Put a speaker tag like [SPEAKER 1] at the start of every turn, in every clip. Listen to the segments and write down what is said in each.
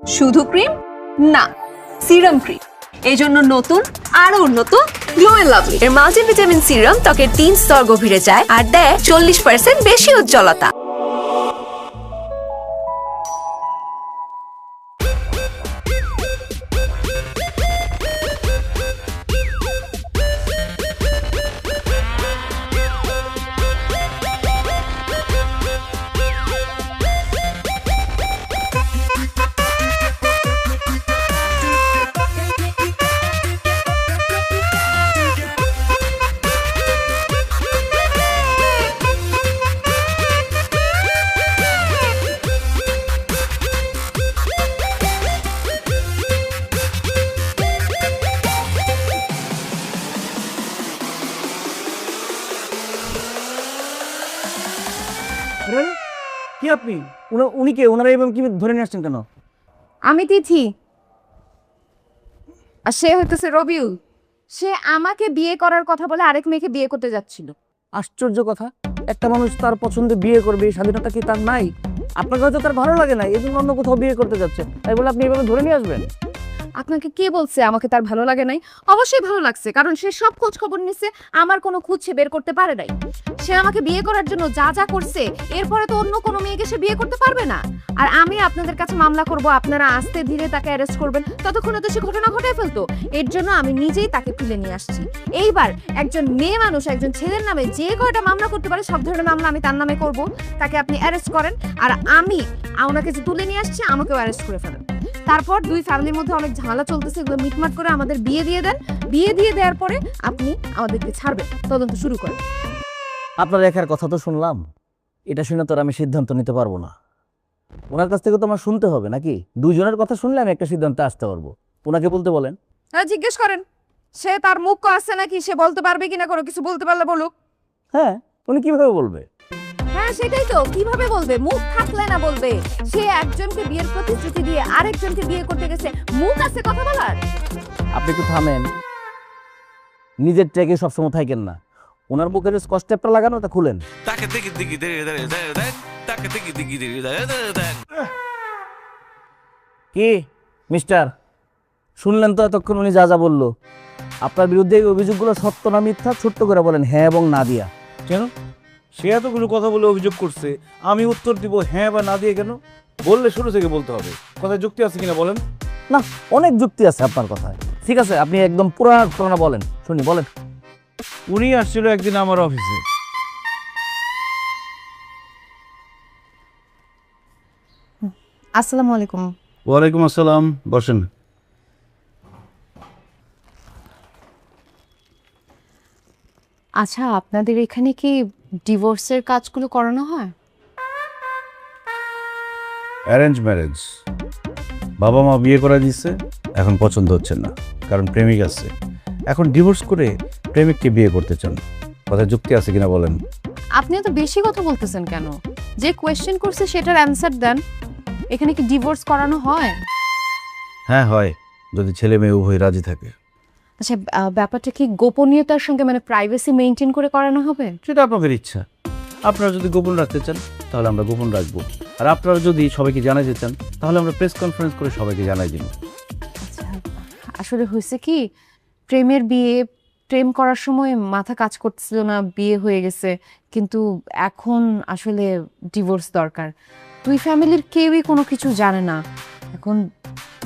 [SPEAKER 1] শুধু ক্রিম না, serum cream. এই জন্য নতুন আরো উন্নত গ্লো এন্ড লাভলি
[SPEAKER 2] এর মাল্টিভিটামিন সিরাম ত্বকের 3 স্তর গভীরে যায় আর দেয় 40% বেশি উজ্জ্বলতা।
[SPEAKER 3] কি আপনি উনি কে? ওনারা এবং কি ধরে নিয়ে আসছেন কেন?
[SPEAKER 4] আমি তিথি, আর সে হইতেছে রবিউল। সে আমাকে বিয়ে করার কথা বলে আরেক মেয়েকে বিয়ে করতে যাচ্ছিল।
[SPEAKER 3] আশ্চর্য কথা, একটা মানুষ তার পছন্দে বিয়ে করবে এই স্বাধীনতা কি তার নাই? আপনাকে হয়তো তার ভালো লাগে না, এই জন্য অন্য কোথাও বিয়ে করতে যাচ্ছে, তাই বলে আপনি এভাবে ধরে নিয়ে আসবেন?
[SPEAKER 4] আপনাকে কে বলছে আমাকে তার ভালো লাগে নাই? অবশ্যই ভালো লাগছে, কারণ সে সব খোঁজ খবর নিছে, আমার কোনো খুঁজ সে বের করতে পারে নাই। সে আমাকে বিয়ে করার জন্য যা যা করছে, এরপরে তো অন্য কোনো মেয়েকে সে বিয়ে করতে পারবে না। আর আমি আপনাদের কাছে মামলা করব, আপনারা আস্তে ধীরে তাকে অ্যারেস্ট করবেন, ততক্ষণে তো সে ঘটনা ঘটে ফেলতো। এর জন্য আমি নিজেই তাকে তুলে নিয়ে আসছি। এইবার একজন মেয়ে মানুষ একজন ছেলের নামে যে কয়টা মামলা করতে পারে, সব ধরনের মামলা আমি তার নামে করব। তাকে আপনি অ্যারেস্ট করেন, আর আমি ওনাকে যে তুলে নিয়ে আসছি আমাকেও অ্যারেস্ট করে ফেলেন। তারপর দুই ফ্যামিলির মধ্যে অনেক ঝামেলা চলতেছে, এগুলো মিটমাট করে আমাদের বিয়ে দিয়ে দেন। বিয়ে দিয়ে দেওয়ার পরে আপনি আমাদেরকে ছাড়বেন, তদন্ত শুরু করেন।
[SPEAKER 3] আপনার একার কথা তো শুনলাম, এটা শুনে তো আর আমি সিদ্ধান্ত নিতে পারবো না। ওনার কাছ থেকে তো আমার শুনতে হবে নাকি? দুইজনের কথা শুনলে আমি একটা সিদ্ধান্তে আসতে পারবো। ওনাকে বলতে বলেন।
[SPEAKER 4] হ্যাঁ, জিজ্ঞেস করেন সে তার মুখ আছে নাকি, সে বলতে পারবে কিনা, কোনো কিছু বলতে পারলে বলুক।
[SPEAKER 3] হ্যাঁ, উনি কিভাবে বলবে?
[SPEAKER 4] হ্যাঁ সেটাই তো, কিভাবে বলবে? মুখ থাকলে না বলবে। সে একজনকে বিয়ের প্রতিশ্রুতি দিয়ে আরেকজনকে বিয়ে করতে গেছে, মুখ আছে কথা বলার?
[SPEAKER 3] আপনি একটু থামেন, নিজের ট্র্যাকে সবসময় থাকেন না। ওনার মুখের স্কচ টেপটা লাগানো, তা খুলেন। কি মিস্টার, শুনলেন তো এতক্ষণ উনি যা যা বললো? আপনার বিরুদ্ধে এই অভিযোগগুলো সত্য না মিথ্যা ছোট্ট করে বলেন, হ্যাঁ এবং না দিয়া।
[SPEAKER 5] কেন? সে এতগুলো কথা বলে অভিযোগ করছে, আমি উত্তর দিব হ্যাঁ বা না দিয়ে? কেন বললে শুরু থেকে বলতে হবে? কথায় যুক্তি আছে কিনা বলেন।
[SPEAKER 3] না, অনেক যুক্তি আছে আপনার কথায়। ঠিক আছে, আপনি একদম পুরা ঘটনা বলেন, শুনি, বলেন।
[SPEAKER 5] উনি আসছিল একদিন আমার অফিসে।
[SPEAKER 4] আসসালামু আলাইকুম।
[SPEAKER 5] ওয়ালাইকুম আসসালাম, বসেন।
[SPEAKER 4] আচ্ছা, আপনাদের এখানে কি ডিভোর্সের কাজগুলো করানো হয়?
[SPEAKER 5] অ্যারেঞ্জ ম্যারেজ, বাবা মা বিয়ে করে দিচ্ছে, এখন পছন্দ হচ্ছে না, কারণ প্রেমিক আছে। এখন ডিভোর্স করে প্রেমিককে বিয়ে করতে চান। কথায় যুক্তি আছে কিনা বলেন।
[SPEAKER 4] আপনি এত বেশি কথা বলতেছেন কেন? যে কোয়েশ্চেন করছে সেটার অ্যানসার দেন। এখানে কি ডিভোর্স করানো হয়?
[SPEAKER 5] হ্যাঁ হয়, যদি ছেলে মেয়ে উভয় রাজি থাকে।
[SPEAKER 4] আচ্ছা, ব্যাপারটা কি গোপনীয়তার সঙ্গে, মানে প্রাইভেসি মেইনটেইন করে করানো হবে?
[SPEAKER 5] সেটা আপনাদের ইচ্ছা। আপনারা যদি গোপন রাখতে চান তাহলে আমরা গোপন রাখবো, আর আপনারা যদি সবাইকে জানাতে চান তাহলে আমরা প্রেস কনফারেন্স করে সবাইকে জানাই দিব।
[SPEAKER 4] আচ্ছা, আসলে হয়েছে কি, প্রেমের বিয়ে, প্রেম করার সময় মাথা কাজ করতেছিল না, বিয়ে হয়ে গেছে, কিন্তু এখন আসলে ডিভোর্স দরকার। দুই ফ্যামিলির কেউই কোনো কিছু জানে না। এখন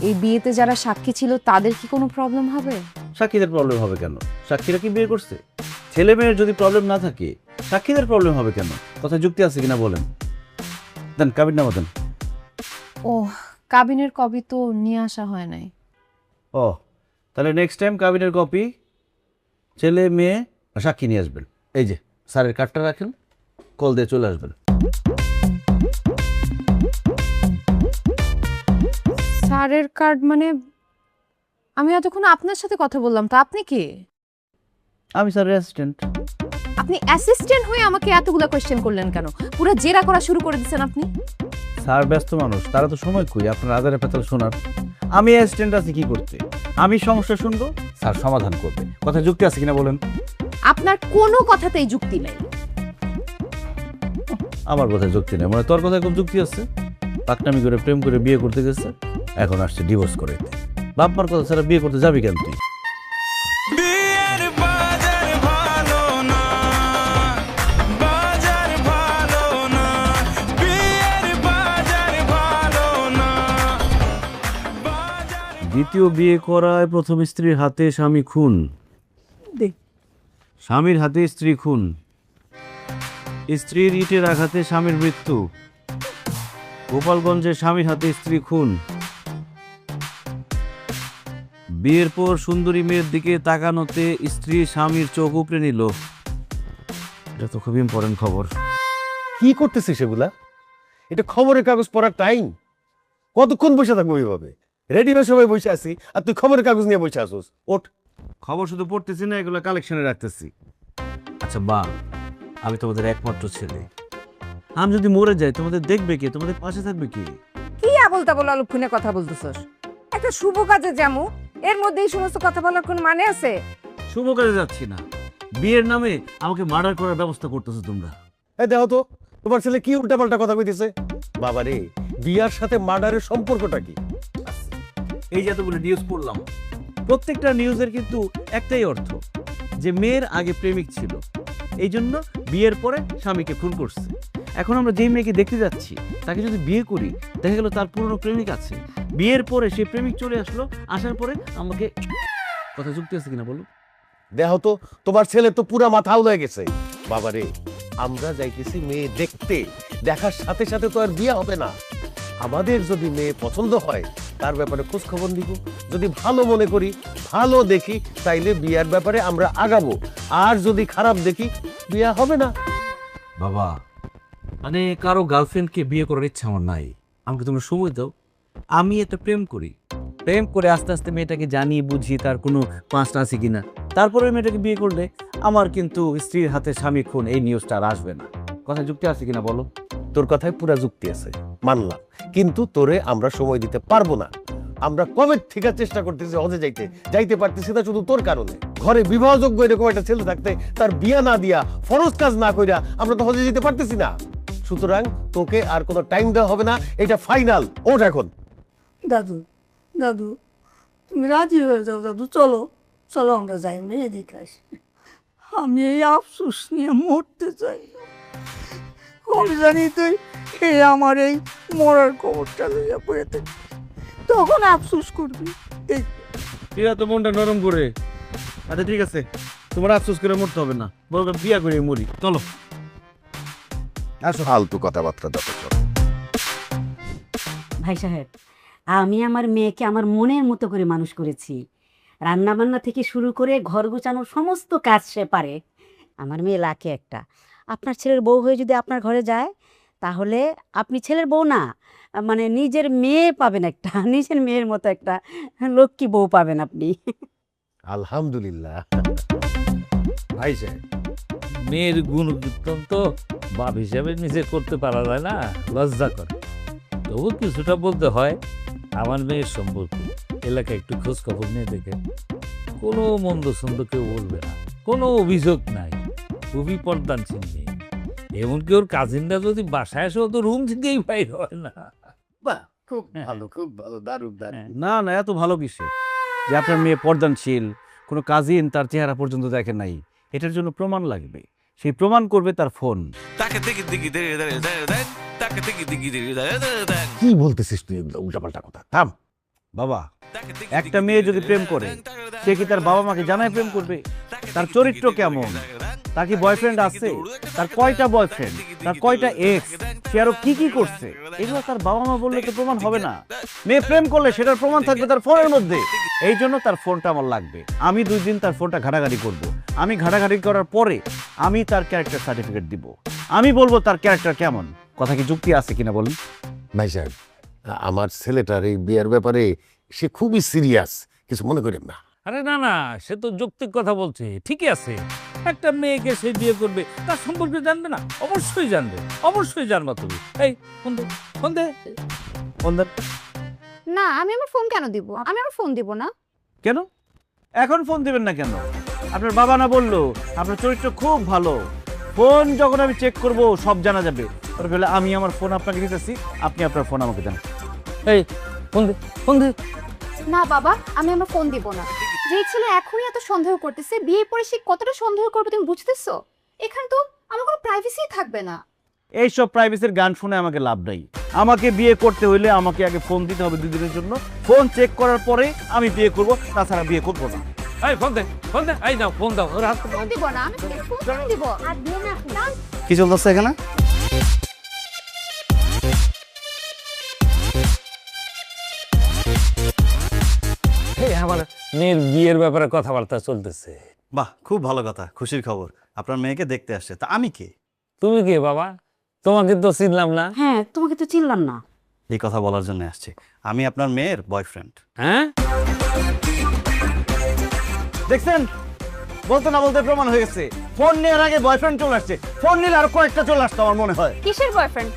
[SPEAKER 4] এই বিয়েতে যারা সাক্ষী ছিল তাদের কি কোনো প্রবলেম হবে?
[SPEAKER 5] সাক্ষীদের প্রবলেম হবে কেন? সাক্ষীরা কি বিয়ে করছে? ছেলে মেয়ের যদি প্রবলেম না থাকে সাক্ষীদের প্রবলেম হবে কেন? কথা যুক্তি আছে কিনা বলেন। দেন কাবিন নামা দেন।
[SPEAKER 4] ও, কাবিনের কপি তো নিয়ে আসা হয় নাই।
[SPEAKER 5] ও, তাহলে নেক্সট টাইম কাবিনের কপি, ছেলে মেয়ে আর সাক্ষী নিয়ে আসবেন। এই যে স্যারের কার্ডটা রাখেন, কল দিয়ে চলে আসবেন।
[SPEAKER 4] স্যারের কার্ড মানে? আমি এতক্ষণ আপনার সাথে কথা বললাম, তো আপনি কে?
[SPEAKER 5] আমি স্যারের অ্যাসিস্ট্যান্ট।
[SPEAKER 4] আপনি অ্যাসিস্ট্যান্ট হয়ে আমাকে এতগুলা কোয়েশ্চেন করলেন কেন? পুরো জেরা করা শুরু করে দিচ্ছেন আপনি।
[SPEAKER 5] স্যার ব্যস্ত মানুষ, তারা তো সময় কই আপনার আদারে পেতাল শোনার। আমি অ্যাসিস্ট্যান্ট আছি কি করতে? আমি সমস্যা শুনবো, স্যার সমাধান করবে। কথা যুক্তি আছে কিনা বলেন।
[SPEAKER 4] আপনার কোনো কথাতেই যুক্তি নেই।
[SPEAKER 5] আমার কথায় যুক্তি নেই, মানে তোর কথায় খুব যুক্তি আছে। পাকনামি করে প্রেম করে বিয়ে করতে গেছে, এখন আসছে ডিভোর্স করে। বাপ মার কথা ছাড়া বিয়ে করতে যাবি কেন তুই? দ্বিতীয় বিয়ে করায় প্রথম স্ত্রীর হাতে স্বামী খুন, স্বামীর হাতে স্ত্রী খুন, স্ত্রীর ইটের আঘাতে স্বামীর মৃত্যু, গোপালগঞ্জে স্বামীর হাতে স্ত্রী খুন, বিয়ের পর সুন্দরী মেয়ের দিকে তাকানোতে স্ত্রী স্বামীর চোখ উপড়ে নিল। এটা তো খুব ইম্পর্টেন্ট খবর।
[SPEAKER 6] কি করতেছিস সেগুলা? এটা খবরের কাগজ পড়ার টাইম? কতক্ষণ বসে থাকবো এইভাবে? রেডি হয়ে সবাই বসে আছি আর তুই খবরের কাগজ নিয়ে বসে আসোস। ওঠ।
[SPEAKER 5] খবর শুধু পড়তেছি না, এগুলো কালেকশনে রাখতেছি। আচ্ছা মা, আমি তোমাদের একমাত্র ছেলে, আমি যদি মরে যাই তোমাদের দেখবে কে, তোমাদের পাশে থাকবে কে?
[SPEAKER 7] কি আবল তাবল অলক্ষণে কথা বলতেছস? একটা শুভ কাজে যামু, এর মধ্যে এই সমস্ত কথা বলার কোন মানে আছে?
[SPEAKER 5] শুভ কাজে যাচ্ছি না, বিয়ের নামে আমাকে মার্ডার করার ব্যবস্থা করতেছো তোমরা।
[SPEAKER 6] এই দেখো তো তোমার ছেলে কি উল্টাপাল্টা কথা কইতেছে। বাবা রে, বিয়ার সাথে মার্ডারের সম্পর্কটা কি?
[SPEAKER 5] এই যে এতগুলো নিউজ পড়লাম, প্রত্যেকটা নিউজের কিন্তু একটাই অর্থ, যে মেয়ের আগে প্রেমিক ছিল, এই জন্য বিয়ের পরে স্বামীকে খুন করছে। এখন আমরা যেই মেয়েকে দেখতে যাচ্ছি তাকে যদি বিয়ে করি, দেখা গেল তার পুরনো প্রেমিক আছে, বিয়ের পরে সেই প্রেমিক চলে আসলো, আসার পরে আমাকে কথা যুক্তি আছে কিনা বলো?
[SPEAKER 6] দেখো তো তোমার ছেলে তো পুরা মাথা উড়ে গেছে। বাবা রে, আমরা যাইতেছি মেয়ে দেখতে, দেখার সাথে সাথে তো আর বিয়ে হবে না। আমাদের যদি মেয়ে পছন্দ হয় তার ব্যাপারে খোঁজ খবর নিব, যদি ভালো মনে করি, ভালো দেখি, তাইলে বিয়ার ব্যাপারে আমরা আগাবো। আর যদি খারাপ দেখি, বিয়া হবে না।
[SPEAKER 5] বাবা, মানে কারো গার্লফ্রেন্ডকে বিয়ে করার ইচ্ছা আমার নাই, আমাকে তোমরা সময় দাও। আমি একটা প্রেম করি, প্রেম করে আস্তে আস্তে মেয়েটাকে জানিয়ে বুঝি তার কোনো পাঁচটা আছে কিনা, তারপরে মেয়েটাকে বিয়ে করলে আমার কিন্তু স্ত্রীর হাতে স্বামী খুন এই নিউজটা আর আসবে না। কথা যুক্তি আছে কিনা বলো?
[SPEAKER 6] তোর কথায় পুরা যুক্তি আছে, মানলাম, কিন্তু তোরে আমরা সময় দিতে পারবো না। আমরা কবে থেকে চেষ্টা করতেছি হজে যাইতে, যাইতে পারতেছি না শুধু তোর কারণে। ঘরে বিবাহযোগ্য এরকম একটা ছেলে থাকতে তার বিয়া না দিয়া, ফরজ কাজ না কইরা আমরা তো হজে যেতে পারতেছি না। সুতরাং তোকে আর কোনো টাইম দেওয়া হবে না, এটা ফাইনাল। ওঠ এখন।
[SPEAKER 8] দাদু, দাদু তুমি রাজি হয়ে যাও দাদু, চলো চলো আমরা যাই, মেয়ে দেখে আসি। আমি এই আফসোস নিয়ে মরতে চাই না। কবে জানি তুই এই আমার এই মরার খবরটা লইয়া পড়ে থাকি, তখন আফসোস করবি।
[SPEAKER 5] এরা তো মনটা নরম করে। আচ্ছা ঠিক আছে, তোমার আফসোস করে মরতে হবে না, বলবে বিয়া করে মরি। চলো
[SPEAKER 6] আসো, ফালতু কথাবার্তা দেখো।
[SPEAKER 9] ভাই সাহেব, আমি আমার মেয়েকে আমার মনের মতো করে মানুষ করেছি। রান্নাবান্না থেকে শুরু করে ঘর গোছানোর সমস্ত কাজ সে পারে। আমার মেয়ে লাখে একটা। আপনার ছেলের বউ হয়ে যদি আপনার ঘরে যায়, তাহলে আপনি ছেলের বউ না, মানে নিজের মেয়ে পাবেন, একটা নিজের মেয়ের মতো একটা লক্ষ্মী বউ পাবেন আপনি।
[SPEAKER 6] আলহামদুলিল্লাহ।
[SPEAKER 10] ভাই সাহেব, মেয়ের গুণ কীর্তন তো বাপ হিসাবে নিজে করতে পারা যায় না, লজ্জা করে। তবু কিছুটা বলতে হয়। আমার মেয়ের সম্পর্কে এলাকায় একটু খোঁজ খবর নিয়ে দেখে, কোনো মন্দ সন্দ কেউ বলবে না, কোনো অভিযোগ নাই, খুবই পর্দানশীল মেয়ে। এমনকি ওর কাজিনরা যদি বাসায় আসে, ও তো রুম থেকেই বাইর হয় না।
[SPEAKER 6] বাহ, খুব ভালো, খুব ভালো, দারুণ দারুণ।
[SPEAKER 5] না না, এত ভালো কিসে যে আপনার মেয়ে পর্দানশীল, কোনো কাজিন তার চেহারা পর্যন্ত দেখে নাই। এটার জন্য প্রমাণ লাগবে, সেই প্রমাণ করবে তার ফোন।
[SPEAKER 6] কি বলতেছিস তুই এগুলো উল্টাপাল্টা কথা? থাম
[SPEAKER 5] বাবা, একটা মেয়ে যদি প্রেম করে, সে কি তার বাবা মাকে জানায় প্রেম করবে? তার চরিত্র কেমন, তার কি বয়ফ্রেন্ড আছে, তার কয়টা বয়ফ্রেন্ড, তার কয়টা এক্স, সে আরো কি কি করছে, এগুলো তার বাবা মা বললে তো প্রমাণ হবে না। মেয়ে প্রেম করলে সেটার প্রমাণ থাকবে তার ফোনের মধ্যে। এই জন্য তার ফোনটা আমার লাগবে। আমি 2 দিন তার ফোনটা ঘাটাঘাটি করব। আমি ঘাটাঘাটি করার পরে আমি তার ক্যারেক্টার সার্টিফিকেট দিব। আমি বলবো তার ক্যারেক্টার কেমন। কথা কি যুক্তি আছে কিনা বলুন?
[SPEAKER 6] ভাই সাহেব, আমার ছেলেটার এই বিয়ের ব্যাপারে সে খুবই সিরিয়াস, কিছু মনে করেন না।
[SPEAKER 10] আরে না না, সে তো যৌক্তিক কথা বলছে, ঠিকই আছে। একটা মেয়েকে সে বিয়ে করবে, তার সম্পর্কে জানবে না? অবশ্যই জানবে, অবশ্যই জানবা তুমি। এই ফোন দে, ফোন দে,
[SPEAKER 5] ফোন দেন।
[SPEAKER 4] না, আমি আমার ফোন কেন দিব? আমি আমার ফোন দিব না।
[SPEAKER 5] কেন এখন ফোন দিবেন না কেন? আপনার বাবা না বললো আপনার চরিত্র খুব ভালো, ফোন যখন আমি চেক করব সব জানা যাবে। আমি আমার ফোন আপনাকে দিতেছি, আপনি আপনার ফোন আমাকে দেন। এই
[SPEAKER 10] ফোন দে ফোন দে।
[SPEAKER 4] না বাবা, আমি আমার ফোন দিব না। যে ছেলে এখনই এত সন্দেহ করতেছে, বিয়ের পরে সে কতটা সন্দেহ করবে তুমি বুঝতেছো? এখানে তো আমার কোনো প্রাইভেসি থাকবে না।
[SPEAKER 5] এইসব প্রাইভেসির গান শুনে আমাকে লাভ নাই। আমাকে বিয়ে করতে হইলে আমাকে আগে ফোন দিতে হবে 2 দিনের জন্য। ফোন চেক করার পরে আমি বিয়ে করব, তাছাড়া বিয়ে করবো না।
[SPEAKER 10] এই ফোন দে ফোন দে, এই নাও ফোন দাও। ওর হাত
[SPEAKER 4] ফোন দিব না, আমি তোকে ফোন দিব। আর দিও না না।
[SPEAKER 5] কি চলতেছে এখানে?
[SPEAKER 10] এই আমার মেয়ের বিয়ের ব্যাপারে কথাবার্তা চলতেছে।
[SPEAKER 5] বাহ, খুব ভালো কথা, খুশির খবর। আপনার মেয়েকে দেখতে আসছে। তা আমি কে?
[SPEAKER 10] তুমি কে বাবা? তোমাকে তো চিনলাম না।
[SPEAKER 9] হ্যাঁ, তোমাকে তো চিনলাম না।
[SPEAKER 5] এই কথা বলার জন্য আসছি। আমি আপনার মেয়ের বয়ফ্রেন্ড।
[SPEAKER 10] হ্যাঁ,
[SPEAKER 5] দেখছেন, বলতে না বলতে প্রমাণ হয়ে গেছে। ফোন নেওয়ার আগে বয়ফ্রেন্ড চলে আসছে। ফোন নিলে আর কয়েকটা চলে আসতো আমার মনে হয়।
[SPEAKER 4] কিসের বয়ফ্রেন্ড?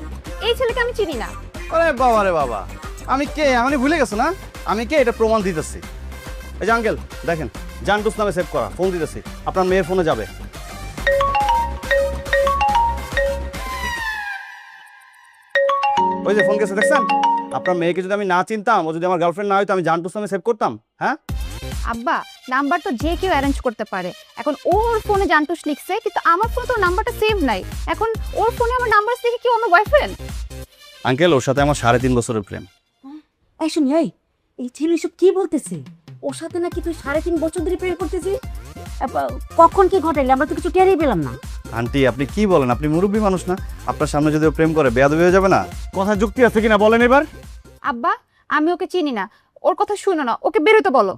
[SPEAKER 4] এই ছেলেকে আমি চিনি না।
[SPEAKER 5] আরে বাবা রে বাবা, আমি কে আমি ভুলে গেছো না? আমি কে এটা প্রমাণ দিতেছি। এই যে আঙ্কেল দেখেন, জান্টুস নামে সেভ করা, ফোন দিতেছি। আপনার মেয়ের ফোনে যাবে। ওই যে ফোন গেছে, দেখছেন? আপনার মেয়েকে যদি আমি না চিনতাম, ও যদি আমার গার্লফ্রেন্ড না হইতো, আমি জান্টুস নামে সেভ করতাম? হ্যাঁ
[SPEAKER 4] আব্বা, নাম্বার তো যে কেউ অ্যারেঞ্জ করতে পারে। এখন ওর ফোনে জান্টুস লিখছে, কিন্তু আমার ফোনে তো নাম্বারটা সেভ নাই। এখন ওর ফোনে আমার নাম্বার দেখে কি আমার বয়ফ্রেন্ড?
[SPEAKER 5] আঙ্কেল, ওর সাথে আমার 3.5 বছরের প্রেম।
[SPEAKER 9] এই শুনি, এই ছেলে এসব কি বলতেছে? ওর সাথে নাকি তুই 3.5 বছর ধরে প্রেম করতেছিস? কখন কি ঘটাইলে? আমরা তো কিছু টেরই পেলাম না।
[SPEAKER 5] আন্টি, আপনি কি বলেন? আপনি মুরব্বী মানুষ না? আপনার সামনে যদি ও প্রেম করে, বেয়াদবি হয়ে যাবে না? কথা যুক্তি আছে কিনা বলেন এবার।
[SPEAKER 4] আব্বা, আমি ওকে চিনি না, ওর কথা শুনো না, ওকে বেরোতে বলো।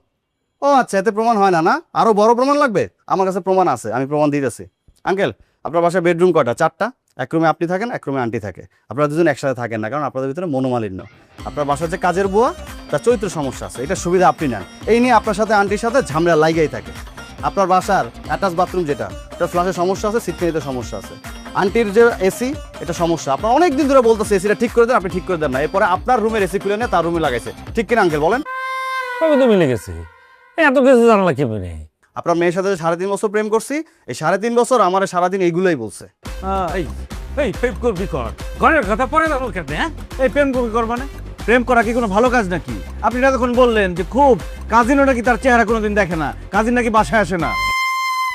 [SPEAKER 5] ও আচ্ছা, এতে প্রমাণ হয় না? না, আরো বড় প্রমাণ লাগবে? আমার কাছে প্রমাণ আছে, আমি প্রমাণ দিতেছি। আঙ্কেল, আপনার বাসায় বেডরুম কয়টা? 4টা। এক রুমে আপনি থাকেন, এক রুমে আন্টি থাকে। আপনারা দুজন একসাথে থাকেন না, কারণ আপনাদের ভিতরে মনোমালিন্য। আপনার বাসার যে কাজের বুয়া, তার চরিত্র সমস্যা আছে, এটা সুবিধা আপনি নেন। এই নিয়ে আপনার সাথে আন্টির সাথে ঝামেলা লাগাই থাকে। আপনার বাসার অ্যাটাচ বাথরুম যেটা, তার ফ্লাশে সমস্যা আছে, সিটকানিতে সমস্যা আছে। আন্টির যে এসি, এটা সমস্যা। আপনার অনেক দিন ধরে বলতেছে এসিটা ঠিক করে দেন, আপনি ঠিক করে দেন না। এরপরে আপনার রুমের এসি খুলে নিয়ে তার রুমে লাগাইছে। ঠিক কিনা আঙ্কেল বলেন?
[SPEAKER 10] কবে তো মিলে গেছে। এত কিছু জানলা কি মানে?
[SPEAKER 5] আপনার মেয়ের সাথে 3.5 বছর প্রেম করছি, এই 3.5 বছর আমার সারাদিন এইগুলোই বলছে।
[SPEAKER 10] এই এই প্রেম করবি কর, ঘরের কথা পরে যাবো কেন? হ্যাঁ,
[SPEAKER 5] এই প্রেম করবি কর মানে? প্রেম করা কি কোনো ভালো কাজ নাকি? আপনি এতক্ষণ বললেন যে খুব কাজিনও নাকি তার চেহারা কোনোদিন দেখে না, কাজিন নাকি বাসায় আসে না।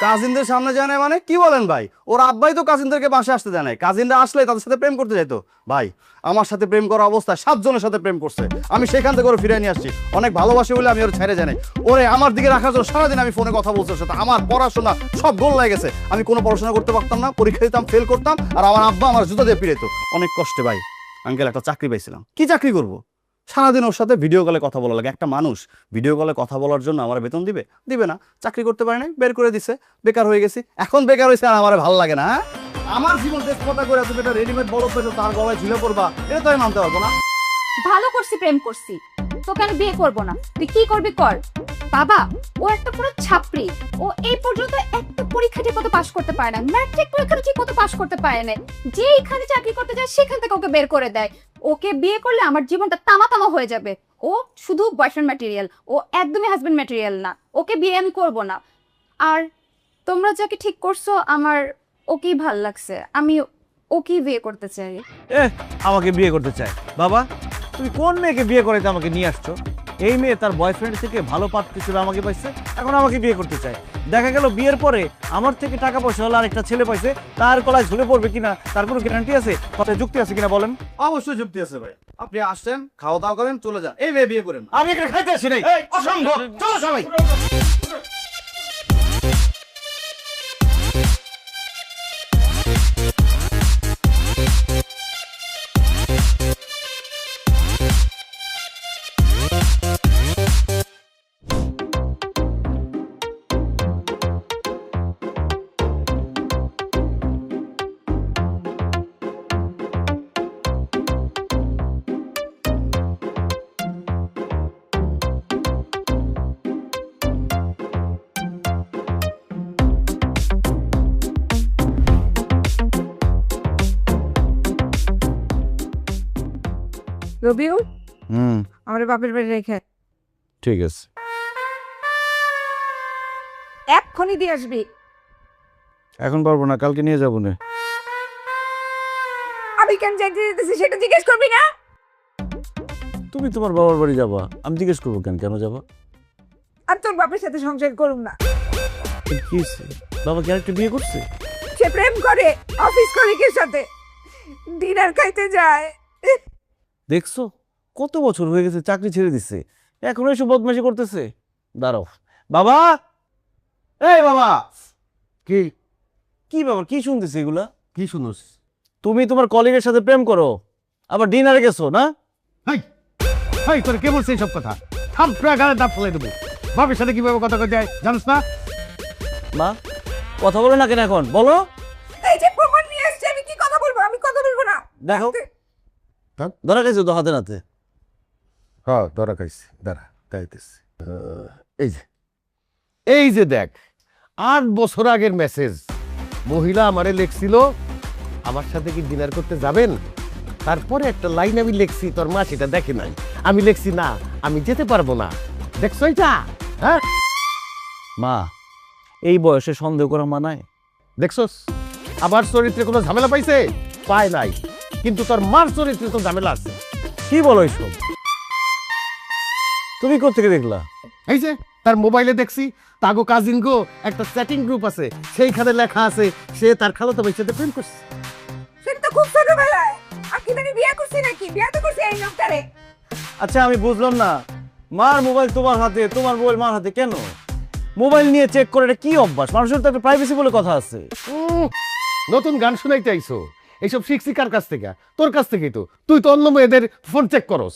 [SPEAKER 5] কাজিনদের সামনে যায় না মানে কি বলেন ভাই? ওর আব্বাই তো কাজিনদেরকে বাসায় আসতে দেয় না। কাজিনরা আসলে তাদের সাথে প্রেম করতে যেত। ভাই, আমার সাথে প্রেম করা অবস্থায় 7 জনের সাথে প্রেম করছে। আমি সেখান থেকে ওর ফিরে নিয়ে আসছি। অনেক ভালোবাসি বলে আমি ওর ছেড়ে জানি। ওরে আমার দিকে রাখার জন্য সারাদিন আমি ফোনে কথা বলছি ওর সাথে। আমার পড়াশোনা সব গোল লেগে গেছে। আমি কোনো পড়াশোনা করতে পারতাম না, পরীক্ষা দিতাম, ফেল করতাম, আর আমার আব্বা আমার জুতা দিয়ে পিড়াইতো অনেক কষ্টে। ভাই আঙ্কেল, একটা চাকরি পাইছিলাম। কি চাকরি করব? সারাদিন ওর সাথে ভিডিও কলে কথা বলা লাগে। একটা মানুষ ভিডিও কলে কথা বলার জন্য আমার বেতন দিবে? দিবে না। চাকরি করতে পারে নাই, বের করে দিছে, বেকার হয়ে গেছি। এখন বেকার হয়েছে আর আমার ভালো লাগে না। আমার জীবন দেশ কথা করে তুমি একটা রেডিমেড বড় পেছো, তার গলায় ঝুলে পড়বা, এটা তো আমি মানতে পারবো না।
[SPEAKER 4] ভালো করছি, প্রেম করছি, তোকে আমি বিয়ে করবো না। তুই কি করবি কর। বাবা, ও একটা পুরো ছাপড়ি। ও এই পর্যন্ত একটা পরীক্ষা ঠিক মতো পাশ করতে পারে না, ম্যাট্রিক পরীক্ষা ঠিক মতো পাশ করতে পারে না। যে এখানে চাকরি করতে যায় সেখান থেকে ওকে বের করে দেয়। ওকে বিয়ে করলে আমার জীবনটা তামা তামা হয়ে যাবে। ও শুধু বয়ফ্রেন্ড ম্যাটেরিয়াল, ও একদমই হাজবেন্ড ম্যাটেরিয়াল না। ওকে বিয়ে আমি করবো না। আর তোমরা যাকে ঠিক করছো, আমার ওকেই ভাল লাগছে, আমি ওকেই বিয়ে করতে চাই।
[SPEAKER 5] আমাকে বিয়ে করতে চায়? বাবা, তুমি কোন মেয়েকে বিয়ে করাইতে আমাকে নিয়ে আসছো? এই মেয়ে তার বয়ফ্রেন্ড থেকে ভালো পাত্র ছিল, আমাকে পাইছে, এখন আমাকে বিয়ে করতে চায়। দেখা গেল বিয়ের পরে আমার থেকে টাকা পয়সা হলো আরেকটা ছেলে পাইছে, তার গলায় ঝুলে পড়বে কিনা তার কোনো গ্যারান্টি আছে? কথায় যুক্তি আছে কিনা বলেন? অবশ্যই যুক্তি আছে ভাই। আপনি আসছেন, খাওয়া দাওয়া করেন, চলে যান। এই মেয়ে বিয়ে করেন। আমি এখানে খাইতে আসি নাই। অসম্ভব। চলো সবাই।
[SPEAKER 7] রবিউল, আমার বাপের বাড়ি রেখে
[SPEAKER 5] ঠিক আছে।
[SPEAKER 7] এক্ষুনি দিয়ে আসবি।
[SPEAKER 5] এখন পারবো না, কালকে নিয়ে যাবো না।
[SPEAKER 7] আমি কেন যাইতে দিতেছি সেটা জিজ্ঞেস করবি না?
[SPEAKER 3] তুমি তোমার বাবার বাড়ি যাবা, আমি জিজ্ঞেস করবো কেন কেন যাবা?
[SPEAKER 7] আর তোর বাপের সাথে সংসার করুম না।
[SPEAKER 3] কি হয়েছে? বাবা কি আরেকটা বিয়ে করছে?
[SPEAKER 7] সে প্রেম করে অফিস কলিগের সাথে, ডিনার খাইতে যায়।
[SPEAKER 3] দেখছো কত বছর হয়ে গেছে, চাকরি ছেড়ে দিচ্ছে, এখন এসব বদমাশি করতেছে। দাঁড়াও বাবা, এই বাবা।
[SPEAKER 6] কি
[SPEAKER 3] কি বাবা, কি শুনতেছে এগুলা?
[SPEAKER 6] কি শুনোস?
[SPEAKER 3] তুমি তোমার কলিগের সাথে প্রেম করো, আবার ডিনারে গেছো না?
[SPEAKER 6] হাই হাই, তোর কে বলছে এইসব কথা? থাপড়া গালে দাঁত ফেলে দেবো। বাপের সাথে কিভাবে কথা কই যায় জানিস না?
[SPEAKER 3] মা কথা বলো না কেন এখন, বলো।
[SPEAKER 7] এই যে প্রমাণ নিয়ে আসছে, আমি কি কথা বলবো? আমি কথা বলবো না।
[SPEAKER 3] দেখো ধরা গেছে তো হাতে নাতে।
[SPEAKER 6] হ্যাঁ ধরা খাইছি, দাঁড়া তাইতেছি। এই যে দেখ, 8 বছর আগের মেসেজ। মহিলা আমারে লেখছিল আমার সাথে কি ডিনার করতে যাবেন। তারপরে একটা লাইন আমি লিখছি, তোর মা সেটা দেখে নাই। আমি লিখছি না, আমি যেতে পারবো না। দেখছো এটা? হ্যাঁ
[SPEAKER 3] মা এই বয়সে সন্দেহ করা মানায়?
[SPEAKER 6] দেখছস, আমার চরিত্রে কোনো ঝামেলা পাইছে? পায় নাই, কিন্তু তোর মার চরিত্রে তো ঝামেলা আছে।
[SPEAKER 3] কি বলো এইসব? তুমি কোত্থেকে দেখলা?
[SPEAKER 6] এই যে তার মোবাইলে দেখছি, তাগো কাজিন গো একটা চ্যাটিং গ্রুপ আছে, সেইখানে লেখা আছে সে তার খালাতো ভাইয়ের সাথে প্রেম করছে।
[SPEAKER 7] সেটা তো খুব ছোটবেলায়। আর কি জানি বিয়ে করছি নাকি? বিয়ে তো করছি এই লোকটারে।
[SPEAKER 3] আচ্ছা আমি বুঝলাম না, মার মোবাইল তোমার হাতে, তোমার মোবাইল মার হাতে কেন? মোবাইল নিয়ে চেক করে এটা কি অভ্যাস? মানুষের তো একটা প্রাইভেসি বলে কথা আছে।
[SPEAKER 6] নতুন গান শুনাইতে আইছো? এইসব শিখছি কার কাছ থেকে? তোর কাছ থেকেই তো। তুই তো অন্য মেয়েদের ফোন চেক করস।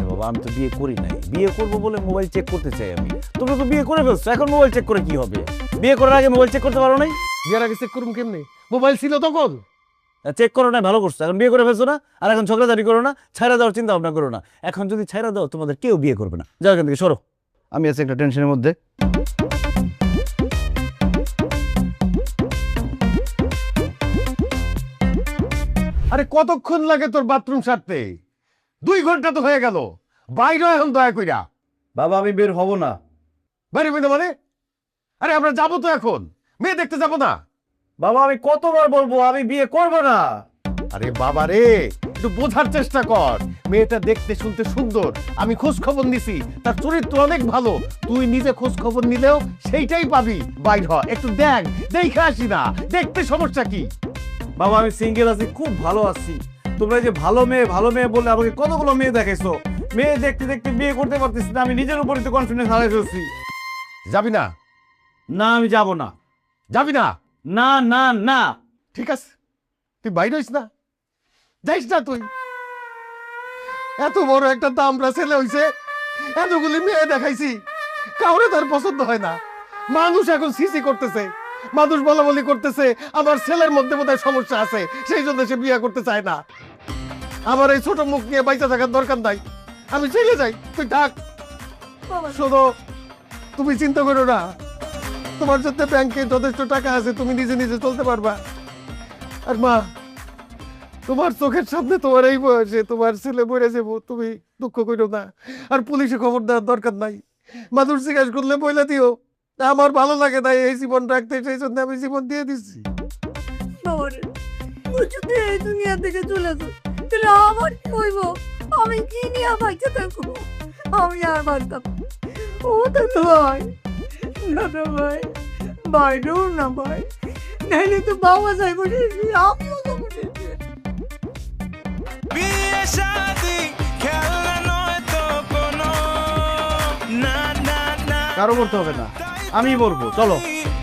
[SPEAKER 3] বাবা আমি তো বিয়ে করি নাই, বিয়ে করবো বলে মোবাইল চেক করতে চাই আমি। তোমরা তো বিয়ে করে ফেলছো, এখন মোবাইল চেক করে কি হবে? বিয়ে করার আগে মোবাইল চেক করতে পারো নাই?
[SPEAKER 6] বিয়ের আগে চেক করুম কেমনে? মোবাইল ছিল তখন।
[SPEAKER 3] চেক করো না, ভালো করছো। এখন বিয়ে করে ফেলছো না, আর এখন ঝগড়াঝাড়ি করো না, ছাইরা দেওয়ার চিন্তা ভাবনা করো না। এখন যদি ছাইরা দাও তোমাদের কেউ বিয়ে করবে না। যাও এখান থেকে সরো, আমি আছি একটা টেনশনের মধ্যে।
[SPEAKER 6] আরে কতক্ষণ লাগে তোর বাথরুম সারতে? 2 ঘন্টা তো হয়ে গেল। বাইরে এখন দয়া কইরা।
[SPEAKER 3] বাবা আমি বের হব না।
[SPEAKER 6] বাইরে মানে? আরে আমরা যাবো তো এখন, মেয়ে দেখতে যাবো না?
[SPEAKER 3] বাবা আমি কতবার বলবো আমি বিয়ে করব না।
[SPEAKER 6] আরে বাবা রে, একটু বোঝার চেষ্টা কর। মেয়েটা দেখতে শুনতে সুন্দর, আমি খোঁজ খবর নিছি, তার চরিত্র অনেক ভালো। তুই নিজে খোঁজ খবর নিলেও সেইটাই পাবি। বাইর হ, একটু দেখ, দেখে আসি না, দেখতে সমস্যা কি?
[SPEAKER 3] বাবা আমি সিঙ্গেল আছি, খুব ভালো আছি। তোমরা যে ভালো মেয়ে বলে আমাকে কতগুলো মেয়ে দেখাইছো, মেয়ে দেখতে দেখতে বিয়ে করতে পারতেছি না। আমি নিজের উপরই তো কনফিডেন্স হারিয়ে ফেলছি।
[SPEAKER 6] যাবি না?
[SPEAKER 3] না আমি যাব না।
[SPEAKER 6] যাবি না?
[SPEAKER 3] না না না।
[SPEAKER 6] ঠিক আছে, তুই বাইরে হইস না, যাইস না তুই। এত বড় একটা দামড়া ছেলে হইছে, এতগুলি মেয়ে দেখাইছি, কাউরে তার পছন্দ হয় না। মানুষ এখন সিসি করতেছে, মানুষ বলা বলি করতেছে আমার ছেলের মধ্যে বোধহয় সমস্যা আছে, সেই জন্য সে বিয়ে করতে চায় না। আমার এই ছোট মুখ নিয়ে বাইচা থাকার দরকার নাই, আমি চলে যাই, তুই থাক। শোনো, তুমি চিন্তা করো না, তোমার সাথে ব্যাংকে যথেষ্ট টাকা আছে, তুমি নিজে নিজে চলতে পারবা। আর মা, তোমার চোখের সামনে তোমার এই বয়সে তোমার ছেলে মরে যাবো, তুমি দুঃখ করো না। আর পুলিশে খবর দেওয়ার দরকার নাই, মানুষ জিজ্ঞাসা করলে বইলা দিও আমার ভালো লাগে না এই জীবন রাখতে, সেই জন্য আমি জীবন দিয়ে দিচ্ছি।
[SPEAKER 8] যদি এই দুনিয়া থেকে চলে যায় তাহলে আমার কি হইব? আমি কি নিয়ে বাইচে থাকবো? আমি আর বাঁচতাম। ও দাদা ভাই, দাদা ভাই, বাইরেও না ভাই, নাইলে তো বাবা যাই বসে, আমিও তো বসে।
[SPEAKER 11] বিয়ে শাদী খেলা নয় তো কোনো, না না না
[SPEAKER 3] কারো করতে হবে না, আমি বলবো। চলো।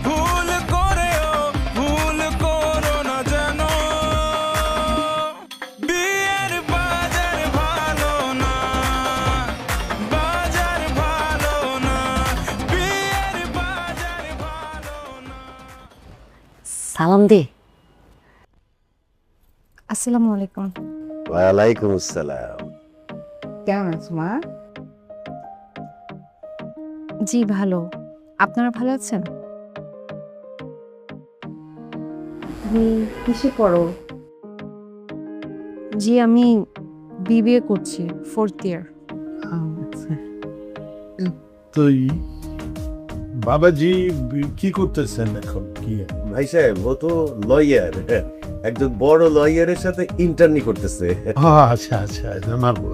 [SPEAKER 11] ভুল করেও ভুল করো না জানো, বিয়ের বাজার ভালো না, বাজার ভালো না, বিয়ের বাজার ভালো না।
[SPEAKER 9] সালাম দে।
[SPEAKER 4] আসসালামু আলাইকুম।
[SPEAKER 6] ওয়ালাইকুম আসসালাম।
[SPEAKER 7] কেমন আছো মা?
[SPEAKER 4] জি ভালো, আপনারা ভালো আছেন?
[SPEAKER 7] তুমি কিসে পড়ো?
[SPEAKER 4] জি আমি বিবিএ করছি, 4th ইয়ার।
[SPEAKER 12] তুই বাবাজি কি করতেছেন এখন? কি
[SPEAKER 6] ভাই সাহেব, ও তো লয়ার, একজন বড় লয়ারের সাথে ইন্টারনি করতেছে।
[SPEAKER 12] আচ্ছা আচ্ছা, মারবো।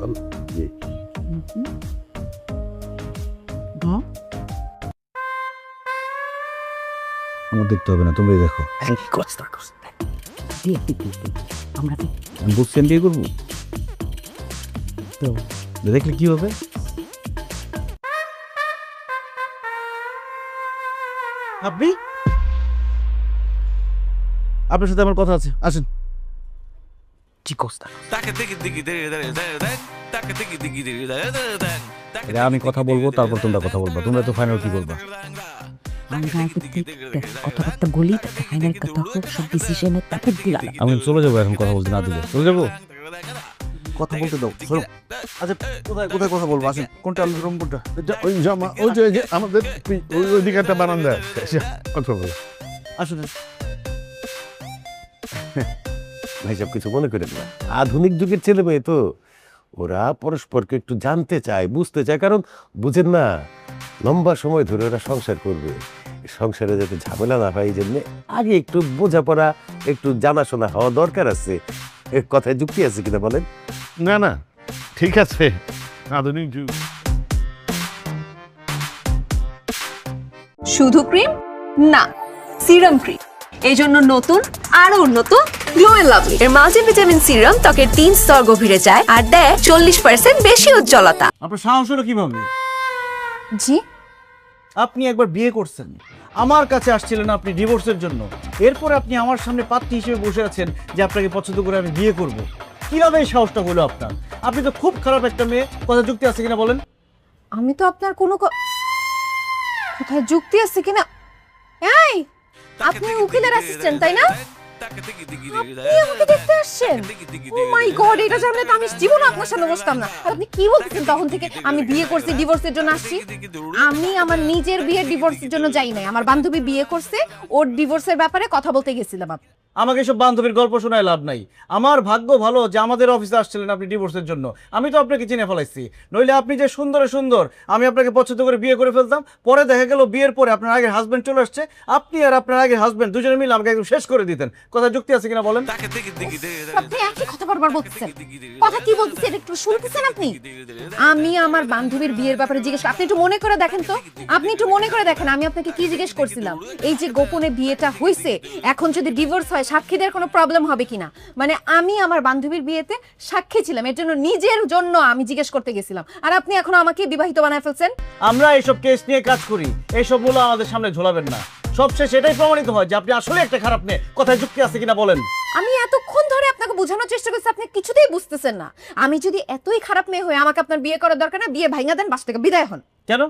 [SPEAKER 5] আমার দেখতে হবে না, তোমরাই দেখো।
[SPEAKER 9] আমরা
[SPEAKER 5] আমি বুঝছি আমি বিয়ে করবো, দেখলে কি হবে? আপনি, আপনার সাথে আমার কথা আছে, আসেন। আমি কথা বলবো, তারপর তোমরা কথা বলবা। তোমরা তো ফাইনাল কি বলবা?
[SPEAKER 9] কথাবার্তা বলি, ফাইনাল কথা হোক, সব ডিসিশনে তারপর দিলাম।
[SPEAKER 5] আমি চলে যাবো এখন, কথা বলতে না দিলে চলে যাবো। কথা বলতে দাও। আচ্ছা, কোথায় কোথায় কথা বলবো? আসেন। কোনটা রুম কোনটা?
[SPEAKER 12] ওই জামা, ওই যে আমাদের ওই দিকে একটা বারান্দা, কথা বলো।
[SPEAKER 5] আসুন।
[SPEAKER 6] ভাই সব কিছু মনে করেন না, আধুনিক যুগের ছেলে মেয়ে তো, ওরা পরস্পরকে একটু জানতে চায়, বুঝতে চায়। কারণ বুঝেন না, লম্বা সময় ধরে ওরা সংসার করবে, সংসারে যাতে ঝামেলা না হয় এই জন্য আগে একটু বোঝাপড়া, একটু জানাশোনা হওয়া দরকার আছে। কথায় যুক্তি আছে কিনা বলেন?
[SPEAKER 12] না না, ঠিক আছে, আধুনিক যুগ।
[SPEAKER 1] শুধু ক্রিম না, সিরাম ক্রিম। এই জন্য নতুন আরো উন্নত গ্লো এন্ড লাভলি
[SPEAKER 2] এর মাল্টিভিটামিন সিরাম ত্বকের 3 স্তর গভীরে যায় আর দেয় 40% বেশি উজ্জ্বলতা।
[SPEAKER 5] আপনার সাহস হলো কিভাবে?
[SPEAKER 4] জি,
[SPEAKER 5] আপনি একবার বিয়ে করছেন, আমার কাছে আসছিলেন আপনি ডিভোর্সের জন্য, এরপরে আপনি আমার সামনে পাত্রী হিসেবে বসে আছেন যে আপনাকে পছন্দ করে আমি বিয়ে করব। কিভাবে এই সাহসটা হলো আপনার? আপনি তো খুব খারাপ একটা মেয়ে। কথা যুক্তি আছে কিনা বলেন?
[SPEAKER 4] আমি তো আপনার কোনো কোথায় যুক্তি আছে কিনা। এই, আপনি উকিলের অ্যাসিস্ট্যান্ট তাই না? আপনি আমাকে দেখতে আসছেন? ও মাই গড, এটা জানলে তো আমি জীবনে আপনার সামনে বসতাম না। আর আপনি কি বলতেছেন তখন থেকে? আমি বিয়ে করছি, ডিভোর্সের জন্য আসছি? আমি আমার নিজের বিয়ের ডিভোর্সের জন্য যাই নাই, আমার বান্ধবী বিয়ে করছে, ওর ডিভোর্সের ব্যাপারে কথা বলতে গেছিলাম।
[SPEAKER 5] আমাকে সব বান্ধবীর গল্প শোনায় লাভ নাই। আমার ভাগ্য ভালো যে আমাদের অফিসে আসছিলেন আপনি ডিভোর্সের জন্য। আমি তো আপনাকে চিনে ফেলাইছি, নইলে আপনি যে সুন্দরে সুন্দর, আমি আপনাকে পছন্দ করে বিয়ে করে ফেলতাম। পরে দেখা গেল বিয়ের পরে আপনার আগের হাজবেন্ড চলে আসছে, আপনি আর আপনার আগের হাজবেন্ড দুজনে মিলে আমাকে একদম শেষ করে দিতেন। কথা যুক্তি আছে কিনা বলেন?
[SPEAKER 4] আপনি একই কথা বারবার বলতেছেন। কথা কি বলতেছেন একটু শুনতেছেন আপনি? আমি আমার বান্ধবীর বিয়ের ব্যাপারে জিজ্ঞেস, আপনি একটু মনে করে দেখেন তো, আপনি একটু মনে করে দেখেন আমি আপনাকে কি জিজ্ঞেস করছিলাম। এই যে গোপনে বিয়েটা হইছে, এখন যদি ডিভোর্স হয় সাক্ষীদের কোনো প্রবলেম হবে কিনা। মানে আমি আমার বান্ধবীর বিয়েতে সাক্ষী ছিলাম, এর জন্য নিজের জন্য আমি জিজ্ঞেস করতে গেছিলাম, আর আপনি এখন আমাকে বিবাহিত বানায় ফেলছেন।
[SPEAKER 5] আমরা এইসব কেস নিয়ে কাজ করি, এইসব বলে আমাদের সামনে ঝোলাবেন না। সবশেষে এটাই প্রমাণিত হয় যে আপনি আসলে একটা খারাপ মেয়ে। কথায় যুক্তি আছে কিনা বলেন?
[SPEAKER 4] আমি এতক্ষণ ধরে আপনাকে বোঝানোর চেষ্টা করছি, আপনি কিছুতেই বুঝতেছেন না। আমি যদি এতই খারাপ মেয়ে হই, আমাকে আপনার বিয়ে করার দরকার না, বিয়ে ভাঙা দেন, বাস থেকে বিদায় হন।
[SPEAKER 5] কেন?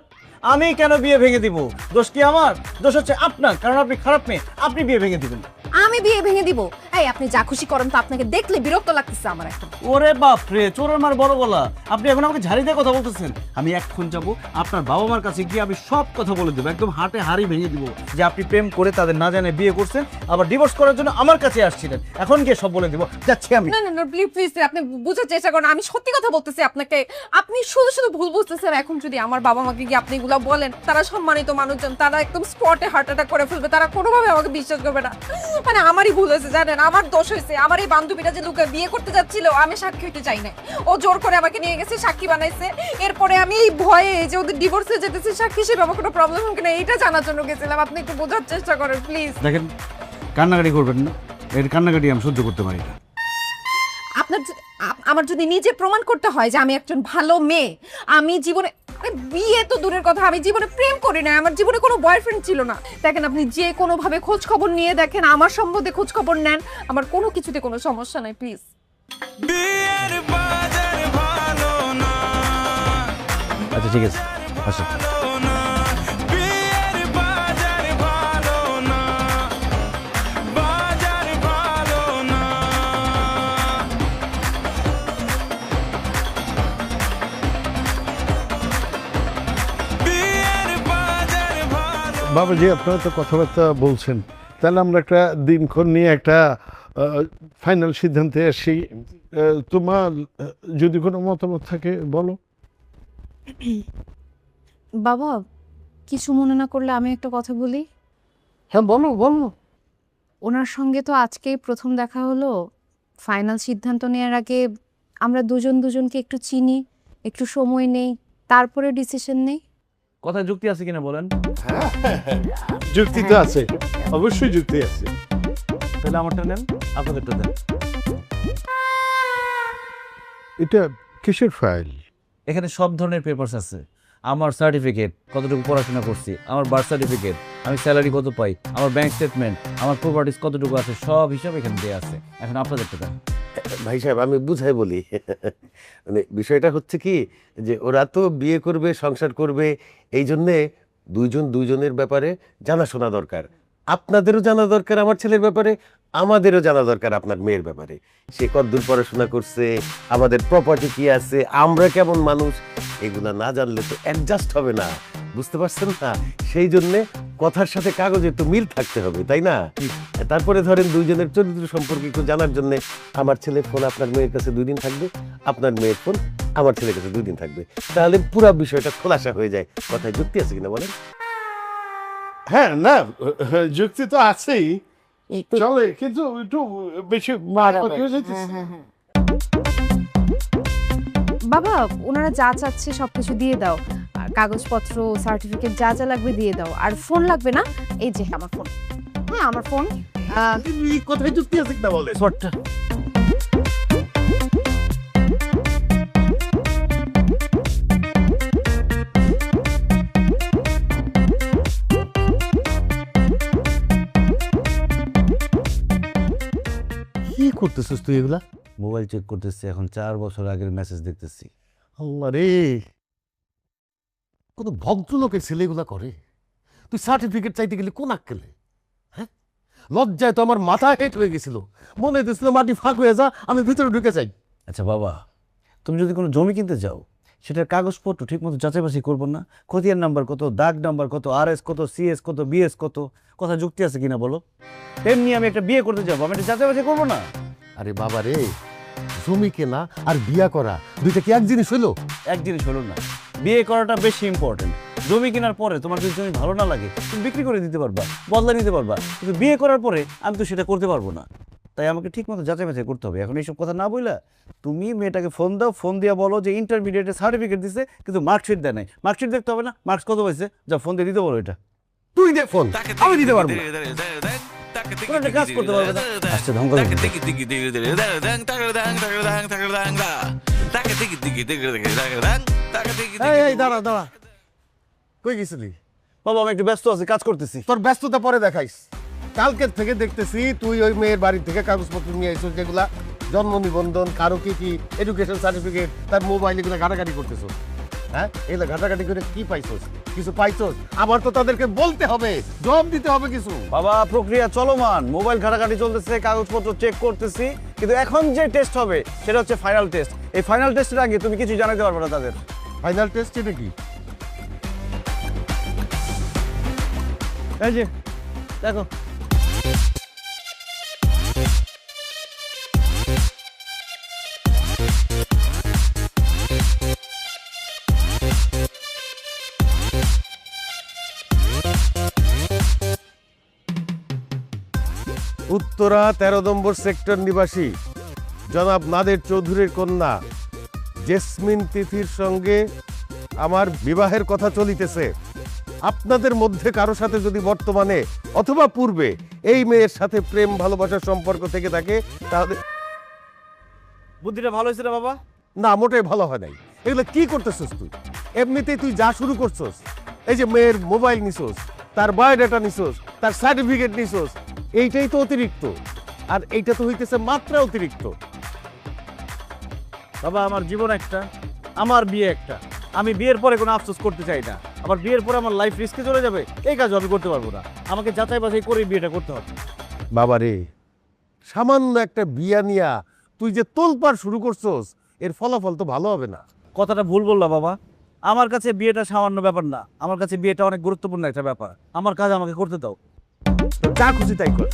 [SPEAKER 5] আমি কেন বিয়ে ভেঙে দিব? দোষ কি আমার? দোষ হচ্ছে আপনার, কারণ আপনি খারাপ মেয়ে, আপনি বিয়ে ভেঙে দিবেন।
[SPEAKER 4] আমি বিয়ে ভেঙে দিব? এই আপনি যা খুশি করেন তো, আপনাকে দেখলে বিরক্ত লাগতেছে আমার এখন।
[SPEAKER 5] ওরে বাপ রে, চোরের মার বড় গলা। আপনি এখন আমাকে ঝাড়ি দিয়ে কথা বলতেছেন? আমি এখন যাব আপনার বাবা মার কাছে গিয়ে আমি সব কথা বলে দেবো, একদম হাটে হাড়ি ভেঙে দিব যে আপনি প্রেম করে তাদের না জানে বিয়ে করছেন, আবার ডিভোর্স করার জন্য আমার কাছে আসছিলেন। এখন গিয়ে সব বলে দেবো, যাচ্ছি আমি।
[SPEAKER 4] না না না, প্লিজ প্লিজ, আপনি বুঝার চেষ্টা করেন, আমি সত্যি কথা বলতেছি আপনাকে। আপনি শুধু শুধু ভুল বুঝতেছেন। এখন যদি আমার বাবা মাকে গিয়ে আপনি এগুলো বলেন, তারা সম্মানিত মানুষজন, তারা একদম স্পটে হার্ট অ্যাটাক করে ফেলবে, তারা কোনোভাবে আমাকে বিশ্বাস করবে না। মানে আমারই ভুল হয়েছে জানেন, আমার দোষ হয়েছে। আমার এই বান্ধবীটা যে লোকে বিয়ে করতে যাচ্ছিল, আমি সাক্ষী হইতে চাই না, ও জোর করে আমাকে নিয়ে গেছে, সাক্ষী বানাইছে। এরপরে আমি এই ভয়ে যে ওদের ডিভোর্স হয়ে যেতেছে, সাক্ষী হিসেবে আমার কোনো প্রবলেম হবে কিনা এইটা জানার জন্য গেছিলাম। আপনি একটু বোঝার চেষ্টা করেন প্লিজ।
[SPEAKER 5] দেখেন, কান্নাকাটি করবেন না, এর কান্নাকাটি আমি সহ্য করতে পারি না।
[SPEAKER 4] আপনার আমার যদি নিজে প্রমাণ করতে হয় যে আমি একজন ভালো মেয়ে, আমি জীবনে বিয়ে তো দূরের কথা, আমি জীবনে প্রেম করি না, আমার জীবনে কোনো বয়ফ্রেন্ড ছিল না। দেখেন, আপনি যে কোনো ভাবে খোঁজ খবর নিয়ে দেখেন, আমার সম্বন্ধে খোঁজ খবর নেন, আমার কোনো কিছুতে কোনো সমস্যা নাই। প্লিজ।
[SPEAKER 5] আচ্ছা ঠিক আছে, আসো।
[SPEAKER 12] বাবাজি, আপনারা তো কথাবার্তা বলছেন, তাহলে আমরা একটা দিনক্ষণ নিয়ে একটা ফাইনাল সিদ্ধান্তে আসি। তোমার যদি কোনো মতামত থাকে বলো।
[SPEAKER 4] বাবা, কিছু মনে না করলে আমি একটা কথা বলি।
[SPEAKER 12] হ্যাঁ বলো বলো।
[SPEAKER 4] ওনার সঙ্গে তো আজকেই প্রথম দেখা হলো। ফাইনাল সিদ্ধান্ত নেওয়ার আগে আমরা দুজন দুজনকে একটু চিনি, একটু সময় নেই, তারপরে ডিসিশন নেই।
[SPEAKER 5] কথায় যুক্তি আছে কিনা বলেন?
[SPEAKER 12] যুক্তি তো আছে, অবশ্যই যুক্তি আছে।
[SPEAKER 5] তাহলে আমারটা নেন, আপনাদেরটা দেন।
[SPEAKER 12] এটা কিসের ফাইল?
[SPEAKER 5] এখানে সব ধরনের পেপারস আছে। আমার সার্টিফিকেট, কতটুকু পড়াশোনা করছি, আমার বার্থ সার্টিফিকেট, আমি স্যালারি কত পাই, আমার ব্যাংক স্টেটমেন্ট, আমার প্রপার্টিস কতটুকু আছে, সব হিসাব এখানে দেওয়া আছে। এখন আপনাদেরটা দেন।
[SPEAKER 6] ভাই সাহেব আমি বুঝাই বলি, মানে বিষয়টা হচ্ছে কি যে ওরা তো বিয়ে করবে, সংসার করবে, এই জন্যে দুইজন দুইজনের ব্যাপারে জানাশোনা দরকার। আপনাদেরও জানা দরকার আমার ছেলের ব্যাপারে, আমাদেরও জানা দরকার আপনার মেয়ের ব্যাপারে। সে কতদূর পড়াশোনা করছে, আমাদের প্রপার্টি কি আছে, আমরা কেমন মানুষ, এগুলা না জানলে তো অ্যাডজাস্ট হবে না, বুঝতে পারছেন না? সেই জন্যে কথার সাথে কাগজে একটু মিল থাকতে হবে, তাই না? তারপরে ধরেন দুইজনের চরিত্র সম্পর্কে একটু জানার জন্য আমার ছেলের ফোন আপনার মেয়ের কাছে 2 দিন থাকবে, আপনার মেয়ের ফোন আমার ছেলের কাছে 2 দিন থাকবে, তাহলে পুরো বিষয়টা খোলাসা হয়ে যায়। কথায় যুক্তি আছে কিনা বলেন?
[SPEAKER 12] হ্যাঁ, না যুক্তি তো আছেই, চলে, কিন্তু একটু বেশি মারামারি হয়ে যাইতেছে।
[SPEAKER 4] বাবা, ওনারা যা চাচ্ছে সবকিছু দিয়ে দাও, আর কাগজপত্র, সার্টিফিকেট যা যা লাগবে দিয়ে দাও। আর ফোন লাগবে না? এই যে আমার ফোন। হ্যাঁ, আমার ফোন।
[SPEAKER 12] কথায় যুক্তি আছে কিনা বলে
[SPEAKER 5] শর্টটা
[SPEAKER 6] কি করতেছিস তুই এগুলা?
[SPEAKER 5] মোবাইল চেক করতেছি, এখন 4 বছর আগের মেসেজ দেখতেছি।
[SPEAKER 6] আল্লাহ রে, কত ভদ্রলোকের ছেলে এগুলা করে। তুই সার্টিফিকেট চাইতে গেলে কোন আক্কেলে? হ্যাঁ, লজ্জায় তো আমার মাথা হেট হয়ে গেছিল, মনে হইতেছিল মাটি ফাঁক হয়ে যা, আমি ভিতরে ঢুকে যাই।
[SPEAKER 5] আচ্ছা বাবা, তুমি যদি কোনো জমি কিনতে যাও, সেটার কাগজপত্র ঠিক মতো যাচাই বাছাই করবো না? খতিয়ান নাম্বার কত, দাগ নাম্বার কত, RS কত, CS কত, BS কত, কথা যুক্তি আছে কিনা বলো? তেমনি আমি একটা বিয়ে করতে যাবো, আমি এটা যাচাই বাছাই করবো না?
[SPEAKER 6] আরে বাবা রে, জমি কেনা আর বিয়া করা দুইটা কি এক জিনিস হইলো?
[SPEAKER 5] এক জিনিস হলো না, বিয়ে করাটা বেশি ইম্পর্টেন্ট। জমি কেনার পরে তোমার যদি জমি ভালো না লাগে, তুমি বিক্রি করে দিতে পারবা, বদলা নিতে পারবা, কিন্তু বিয়ে করার পরে আমি তো সেটা করতে পারবো না। তাই আমাকে ঠিক মতো যাচাই বাছাই করতে হবে। এখন এইসব কথা না বললা তুমি মেয়েটাকে ফোন দাও, ফোন দিয়ে বলো যে ইন্টারমিডিয়েটের সার্টিফিকেট দিছে কিন্তু মার্কশিট দেয় নাই। মার্কশিট দেখতে হবে না, মার্কস কত পাইছে, যা ফোন দিয়ে দিতে বলো। এটা
[SPEAKER 6] তুই দে ফোন, আমি দিতে পারবো না।
[SPEAKER 5] কোনো একটা কাজ করতে পারবে না। আসছে ধমকা
[SPEAKER 6] দাঁড়া দাঁড়া, কই গেছিলি?
[SPEAKER 5] বাবা আমি একটু ব্যস্ত আছি, কাজ করতেছি।
[SPEAKER 6] তোর ব্যস্ততা পরে দেখাইস। কালকের থেকে দেখতেছি তুই ওই মেয়ের বাড়ি থেকে কাগজপত্র নিয়ে আইছিস, যেগুলা জন্ম নিবন্ধন, কারো কি এডুকেশন সার্টিফিকেট, তার মোবাইল, এগুলো ঘাটাঘাটি করতেছ। হ্যাঁ, এগুলো ঘাটাঘাটি করে কি পাইছস? কিছু পাইছস? আবার তো তাদেরকে বলতে হবে, জবাব দিতে হবে কিছু।
[SPEAKER 5] বাবা প্রক্রিয়া চলমান, মোবাইল ঘাটাঘাটি চলতেছে, কাগজপত্র চেক করতেছি, কিন্তু এখন যে টেস্ট হবে সেটা হচ্ছে ফাইনাল টেস্ট। এই ফাইনাল টেস্টের আগে তুমি কিছু জানাতে পারবে না তাদের।
[SPEAKER 6] ফাইনাল টেস্ট এটা কি?
[SPEAKER 5] এই যে দেখো,
[SPEAKER 6] উত্তরা 13 নম্বর সেক্টর নিবাসী জনাব নাদের চৌধুরীর কন্যা জেসমিন তিথির সঙ্গে আমার বিবাহের কথা চলিতেছে। আপনাদের মধ্যে কারো সাথে যদি বর্তমানে অথবা পূর্বে এই মেয়ের সাথে প্রেম ভালোবাসার সম্পর্ক থেকে থাকে, তাহলে
[SPEAKER 5] বুদ্ধিটা ভালো হয়েছে না বাবা?
[SPEAKER 6] না, মোটেই ভালো হয় নাই। এগুলো কি করতেছিস তুই? এমনিতেই তুই যা শুরু করছস, এই যে মেয়ের মোবাইল নিছস, তার বায়োডাটা নিছস, তার সার্টিফিকেট নিছস, এইটাই তো অতিরিক্ত। আর এইটা তো হইতেছে মাত্রা অতিরিক্ত।
[SPEAKER 5] বাবা আমার জীবন একটা, আমার বিয়ে একটা, আমি বিয়ের পরে কোনো আফসোস করতে চাই না। আমার বিয়ের পরে আমার লাইফ রিস্কে চলে যাবে, এই কাজ আমি করতে পারবো না। আমাকে যাচাই বাছাই করে বিয়েটা করতে হবে।
[SPEAKER 6] বাবা রে, সামান্য একটা বিয়া নিয়া তুই যে তোলপাড় শুরু করছস, এর ফলাফল তো ভালো হবে না।
[SPEAKER 5] কথাটা ভুল বললা বাবা, আমার কাছে বিয়েটা সামান্য ব্যাপার না, আমার কাছে বিয়েটা অনেক গুরুত্বপূর্ণ একটা ব্যাপার। আমার কাজ আমাকে করতে দাও,
[SPEAKER 6] যা খুশি তাই কর,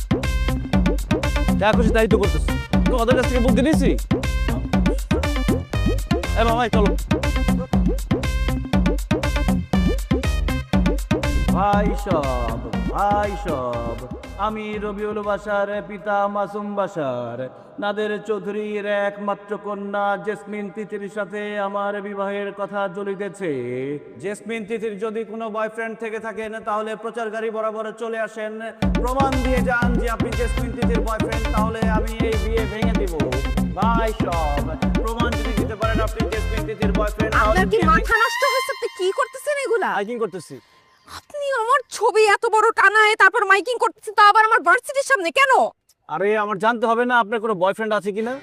[SPEAKER 5] যা খুশি তাই তো করতেছি। তো ওদের কাছ থেকে বুদ্ধি নিয়েছি। মামাই চলো। ভাই সব আমি রবিউল বাশার পিতা মাসুম বাশার নাদের চৌধুরীর একমাত্র কন্যা জেসমিন তিথির সাথে আমার বিবাহের কথা চলিতেছে। জেসমিন তিথির যদি কোনো বয়ফ্রেন্ড থেকে থাকেন তাহলে প্রচার গাড়ি বরাবর চলে আসেন, প্রমাণ দিয়ে যান যে আপনি জেসমিন তিথির বয়ফ্রেন্ড, তাহলে আমি এই বিয়ে ভেঙে দিব। ভাই সব প্রমাণ যদি দিতে পারেন আপনি জেসমিন তিথির বয়ফ্রেন্ড।
[SPEAKER 4] আপনার কি মাথা নষ্ট হয়েছে? আপনি কি করতেছেন এগুলা?
[SPEAKER 5] মাইকিং করতেছি।
[SPEAKER 4] আপনি আমার ছবি এত বড় টানায় তারপর মাইকিং করতেছেন, তা আবার আমার ভার্সিটির সামনে কেন?
[SPEAKER 5] আরে আমার জানতে হবে না আপনার কোনো বয়ফ্রেন্ড আছে কিনা?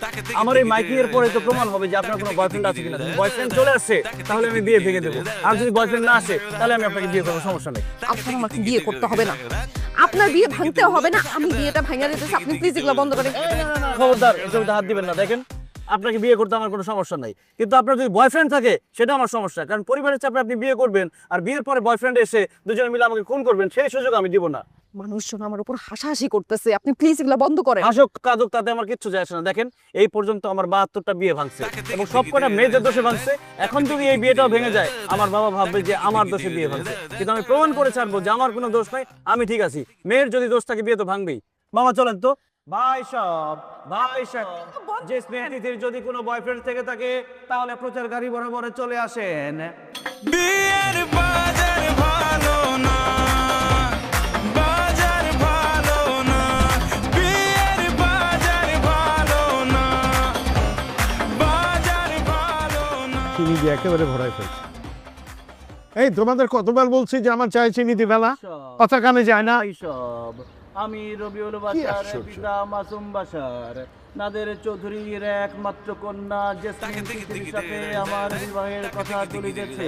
[SPEAKER 5] আমার এই মাইকিং এর পরে তো প্রমাণ হবে যে আপনার কোনো বয়ফ্রেন্ড আছে কিনা। বয়ফ্রেন্ড চলে আসছে তাহলে আমি বিয়ে ভেঙে দেবো, আর যদি বয়ফ্রেন্ড না আসে তাহলে আমি আপনাকে বিয়ে করবো, সমস্যা নেই।
[SPEAKER 4] আপনার আমাকে বিয়ে করতে হবে না, আপনার বিয়ে ভাঙতে হবে না, আমি বিয়েটা ভাঙা দিতেছি। আপনি প্লিজ এগুলো বন্ধ করেন।
[SPEAKER 5] খবরদার এসবে হাত দিবেন না। দেখেন আপনাকে বিয়ে করতে আমার কোনো সমস্যা নাই, কিন্তু আপনার যদি বয়ফ্রেন্ড থাকে সেটা আমার সমস্যা, কারণ পরিবারের চাপে আপনি বিয়ে করবেন আর বিয়ের পরে বয়ফ্রেন্ড এসে দুজনে মিলে আমাকে খুন করবেন, সেই সুযোগ আমি দিব না।
[SPEAKER 4] মানুষজন আমার উপর হাসাহাসি করতেছে, আপনি প্লিজ এগুলো বন্ধ করেন।
[SPEAKER 5] হাসুক কাজুক তাতে আমার কিচ্ছু যায় আসে না। দেখেন এই পর্যন্ত আমার 72টা বিয়ে ভাঙছে এবং সবকটা মেয়েদের দোষে ভাঙছে। এখন যদি এই বিয়েটাও ভেঙে যায় আমার বাবা ভাববে যে আমার দোষে বিয়ে ভাঙছে, কিন্তু আমি প্রমাণ করে ছাড়বো যে আমার কোনো দোষ নাই, আমি ঠিক আছি। মেয়ের যদি দোষ থাকে বিয়ে তো ভাঙবেই। মামা চলেন তো। ভাই সব জেসমিন তিথির যদি কোনো বয়ফ্রেন্ড থেকে থাকে তাহলে প্রচার গাড়ি বরাবর চলে আসেন।
[SPEAKER 11] বিয়ের বাজার ভালো না, বাজার ভালো না, বিয়ের বাজার ভালো না, বাজার ভালো না।
[SPEAKER 12] চিনি দিয়ে একেবারে ভরাই ফেলছে। এই তোমাদের কতবার বলছি যে আমার চায় চিনি দিবে না, কথা কানে যায় না।
[SPEAKER 5] ভাই সব আমি রবিউল বাশার পিতা মাসুম বাশার নাদের চৌধুরীর একমাত্র কন্যা জেসমিন তিথির সাথে আমার বিবাহের কথা চলিতেছে।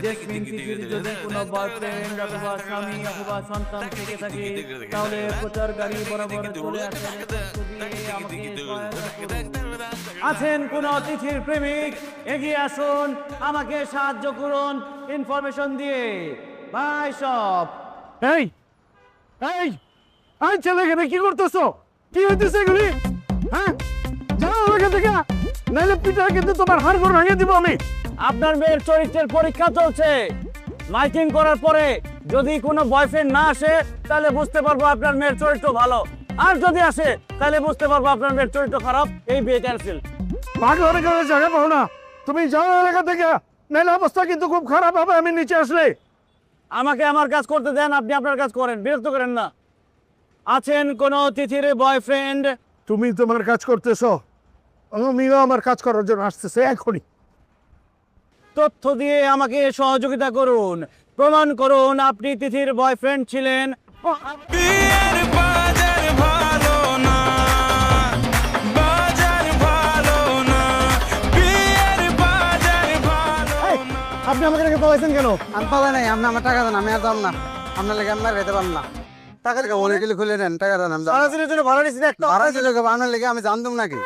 [SPEAKER 5] জেসমিন তিথির যদি কোনো বয়ফ্রেন্ড অথবা স্বামী অথবা সন্তান থেকে থাকে তাহলে প্রচার গাড়ি বরাবর চলে আসেন। আমাকে সহায়তা করুন। আছেন কোন অতিথির প্রেমিক, এগিয়ে আসুন, আমাকে সাহায্য করুন ইনফরমেশন দিয়ে। ভাই সব
[SPEAKER 12] এই এই এই ছেলেখানে কি করতেছো? কি হইতেছে এগুলি? হ্যাঁ যাও এখান থেকে, নাইলে পিঠা কিন্তু তোমার হাড় গোড় ভেঙে দিব আমি।
[SPEAKER 5] আপনার মেয়ের চরিত্রের পরীক্ষা চলছে। মাইকিং করার পরে যদি কোনো বয়ফ্রেন্ড না আসে তাহলে বুঝতে পারবো আপনার মেয়ের চরিত্র ভালো, আর যদি আসে তাহলে বুঝতে পারবো আপনার মেয়ের চরিত্র খারাপ। এই বিয়ে ক্যান্সেল।
[SPEAKER 12] ভাগ অনেক জায়গা পাও না, তুমি যাও এলাকা থেকে, নাইলে অবস্থা কিন্তু খুব খারাপ হবে আমি নিচে আসলে।
[SPEAKER 5] আমাকে আমার কাজ করতে দেন, আপনি আপনার কাজ করেন, বিরক্ত করেন না। আছেন কোন অতিথির বয়ফ্রেন্ড?
[SPEAKER 12] তুমি তোমার কাজ করতেছো, আমিও আমার কাজ করার জন্য আসতেছে এখনই।
[SPEAKER 5] তথ্য দিয়ে আমাকে সহযোগিতা করুন, প্রমাণ করুন আপনি তিথির বয়ফ্রেন্ড ছিলেন।
[SPEAKER 11] বিয়ের বাজার ভালো না, বাজার ভালো না, বিয়ের বাজার ভালো না।
[SPEAKER 5] আপনি আমাকে রেখে পালাইছেন কেন?
[SPEAKER 13] আমি পালাই নাই, আপনি আমার টাকা দেন, আমি আর দাম না, আপনার লেগে আমি যেতে পারলাম না। টাকা লেগে অনেক খুলে নেন, টাকা দেন। আমি
[SPEAKER 5] সারাদিনের জন্য ভাড়া নিচ্ছি একটা।
[SPEAKER 13] ভাড়া দিলে আপনার লেগে আমি জানতাম নাকি।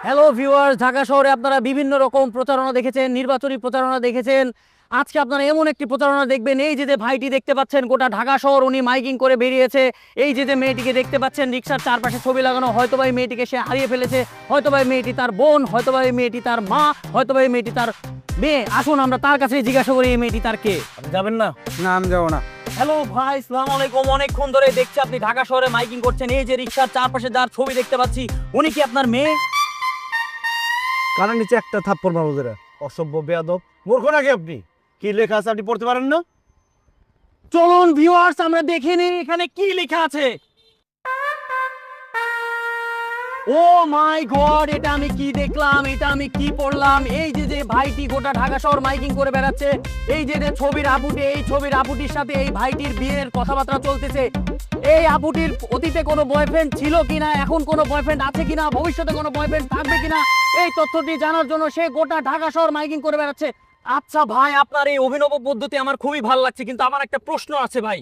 [SPEAKER 3] হ্যালো ভিউয়ার্স, ঢাকা শহরে আপনারা বিভিন্ন রকম প্রচারণা দেখেছেন, নির্বাচনী প্রচারণা দেখেছেন। আজকে আপনারা এমন একটি প্রচারণা দেখবেন, এই যে ভাইটি দেখতে পাচ্ছেন গোটা ঢাকা শহর উনি মাইকিং করে বেরিয়েছে। এই যে মেয়েটিকে দেখতে পাচ্ছেন রিক্সার চারপাশে ছবি লাগানো, হয়তো এই মেয়েটিকে সে হারিয়ে ফেলেছে, হয়তো এই মেয়েটি তার বোন, হয়তো এই মেয়েটি তার মা, হয়তো এই মেয়েটি তার মেয়ে। আসুন আমরা তার কাছে জিজ্ঞাসা করি এই মেয়েটি তার কে।
[SPEAKER 5] আপনি যাবেন না?
[SPEAKER 13] না আমি যাবো না।
[SPEAKER 3] হ্যালো ভাই, আসসালামু আলাইকুম। অনেকক্ষণ ধরে দেখছি আপনি ঢাকা শহরে মাইকিং করছেন। এই যে রিক্সার চারপাশে যার ছবি দেখতে পাচ্ছি উনি কি আপনার মেয়ে?
[SPEAKER 5] কানের নিচে একটা থাপ্পড় মারবো যেটা। অসভ্য বেয়াদব, মূর্খ নাকি আপনি? কি লেখা আছে আপনি পড়তে পারেন না?
[SPEAKER 3] চলুন ভিউয়ার্স আমরা দেখে নিই এখানে কি লেখা আছে। ও মাই গড, এটা আমি কি দেখলাম, এটা আমি কি পড়লাম? এই যে ভাইটি গোটা ঢাকা শহর মাইকিং করে বেড়াচ্ছে। এই যে ছবির আপুটি, এই ছবির আপুটির সাথে এই ভাইটির বিয়ের কথাবার্তা চলতেছে। এই আপুটির অতীতে কোনো বয়ফ্রেন্ড ছিল কিনা, এখন কোনো বয়ফ্রেন্ড আছে কিনা, ভবিষ্যতে কোনো বয়ফ্রেন্ড থাকবে কিনা, এই তথ্যটি জানার জন্য সে গোটা ঢাকা শহর মাইকিং করে বেড়াচ্ছে। আচ্ছা ভাই, আপনার এই অভিনব পদ্ধতি আমার খুবই ভালো লাগছে, কিন্তু আমার একটা প্রশ্ন আছে ভাই।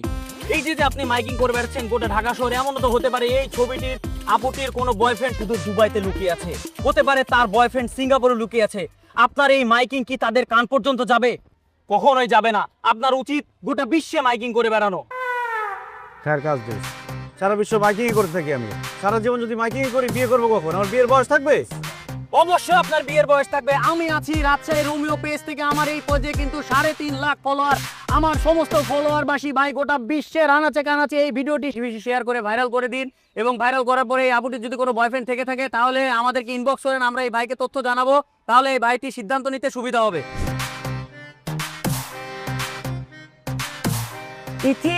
[SPEAKER 3] এই যে আপনি মাইকিং করে বেড়াচ্ছেন গোটা ঢাকা শহরে, এমনও তো হতে পারে এই ছবিটির আপুটির কোনো বয়ফ্রেন্ড শুধু দুবাইতে লুকিয়ে আছে, হতে পারে তার বয়ফ্রেন্ড সিঙ্গাপুরে লুকিয়ে আছে। আপনার এই মাইকিং কি তাদের কান পর্যন্ত যাবে? কখনোই যাবে না। আপনার উচিত গোটা বিশ্বে মাইকিং করে বেড়ানো।
[SPEAKER 5] খায়ের কাজ দেশ, সারা বিশ্ব মাইকিং করে থাকি আমি। সারা জীবন যদি মাইকিং করি বিয়ে করবো কখন? আমার বিয়ের বয়স থাকবে?
[SPEAKER 3] অবশ্যই আপনার বিয়ের বয়স থাকবে। আমি আছি রাজশাহী রোমিও পেজ থেকে। আমার এই পেজে কিন্তু 3.5 লাখ ফলোয়ার। আমার সমস্ত ফলোয়ারবাসী ভাই গোটা বিশ্বের আনাচে কানাচে এই ভিডিওটি বেশি শেয়ার করে ভাইরাল করে দিন, এবং ভাইরাল করার পরে এই আপুটির যদি কোনো বয়ফ্রেন্ড থেকে থাকে তাহলে আমাদেরকে ইনবক্স করেন, আমরা এই ভাইকে তথ্য জানাবো, তাহলে এই ভাইটি সিদ্ধান্ত নিতে সুবিধা হবে।
[SPEAKER 9] তিথি,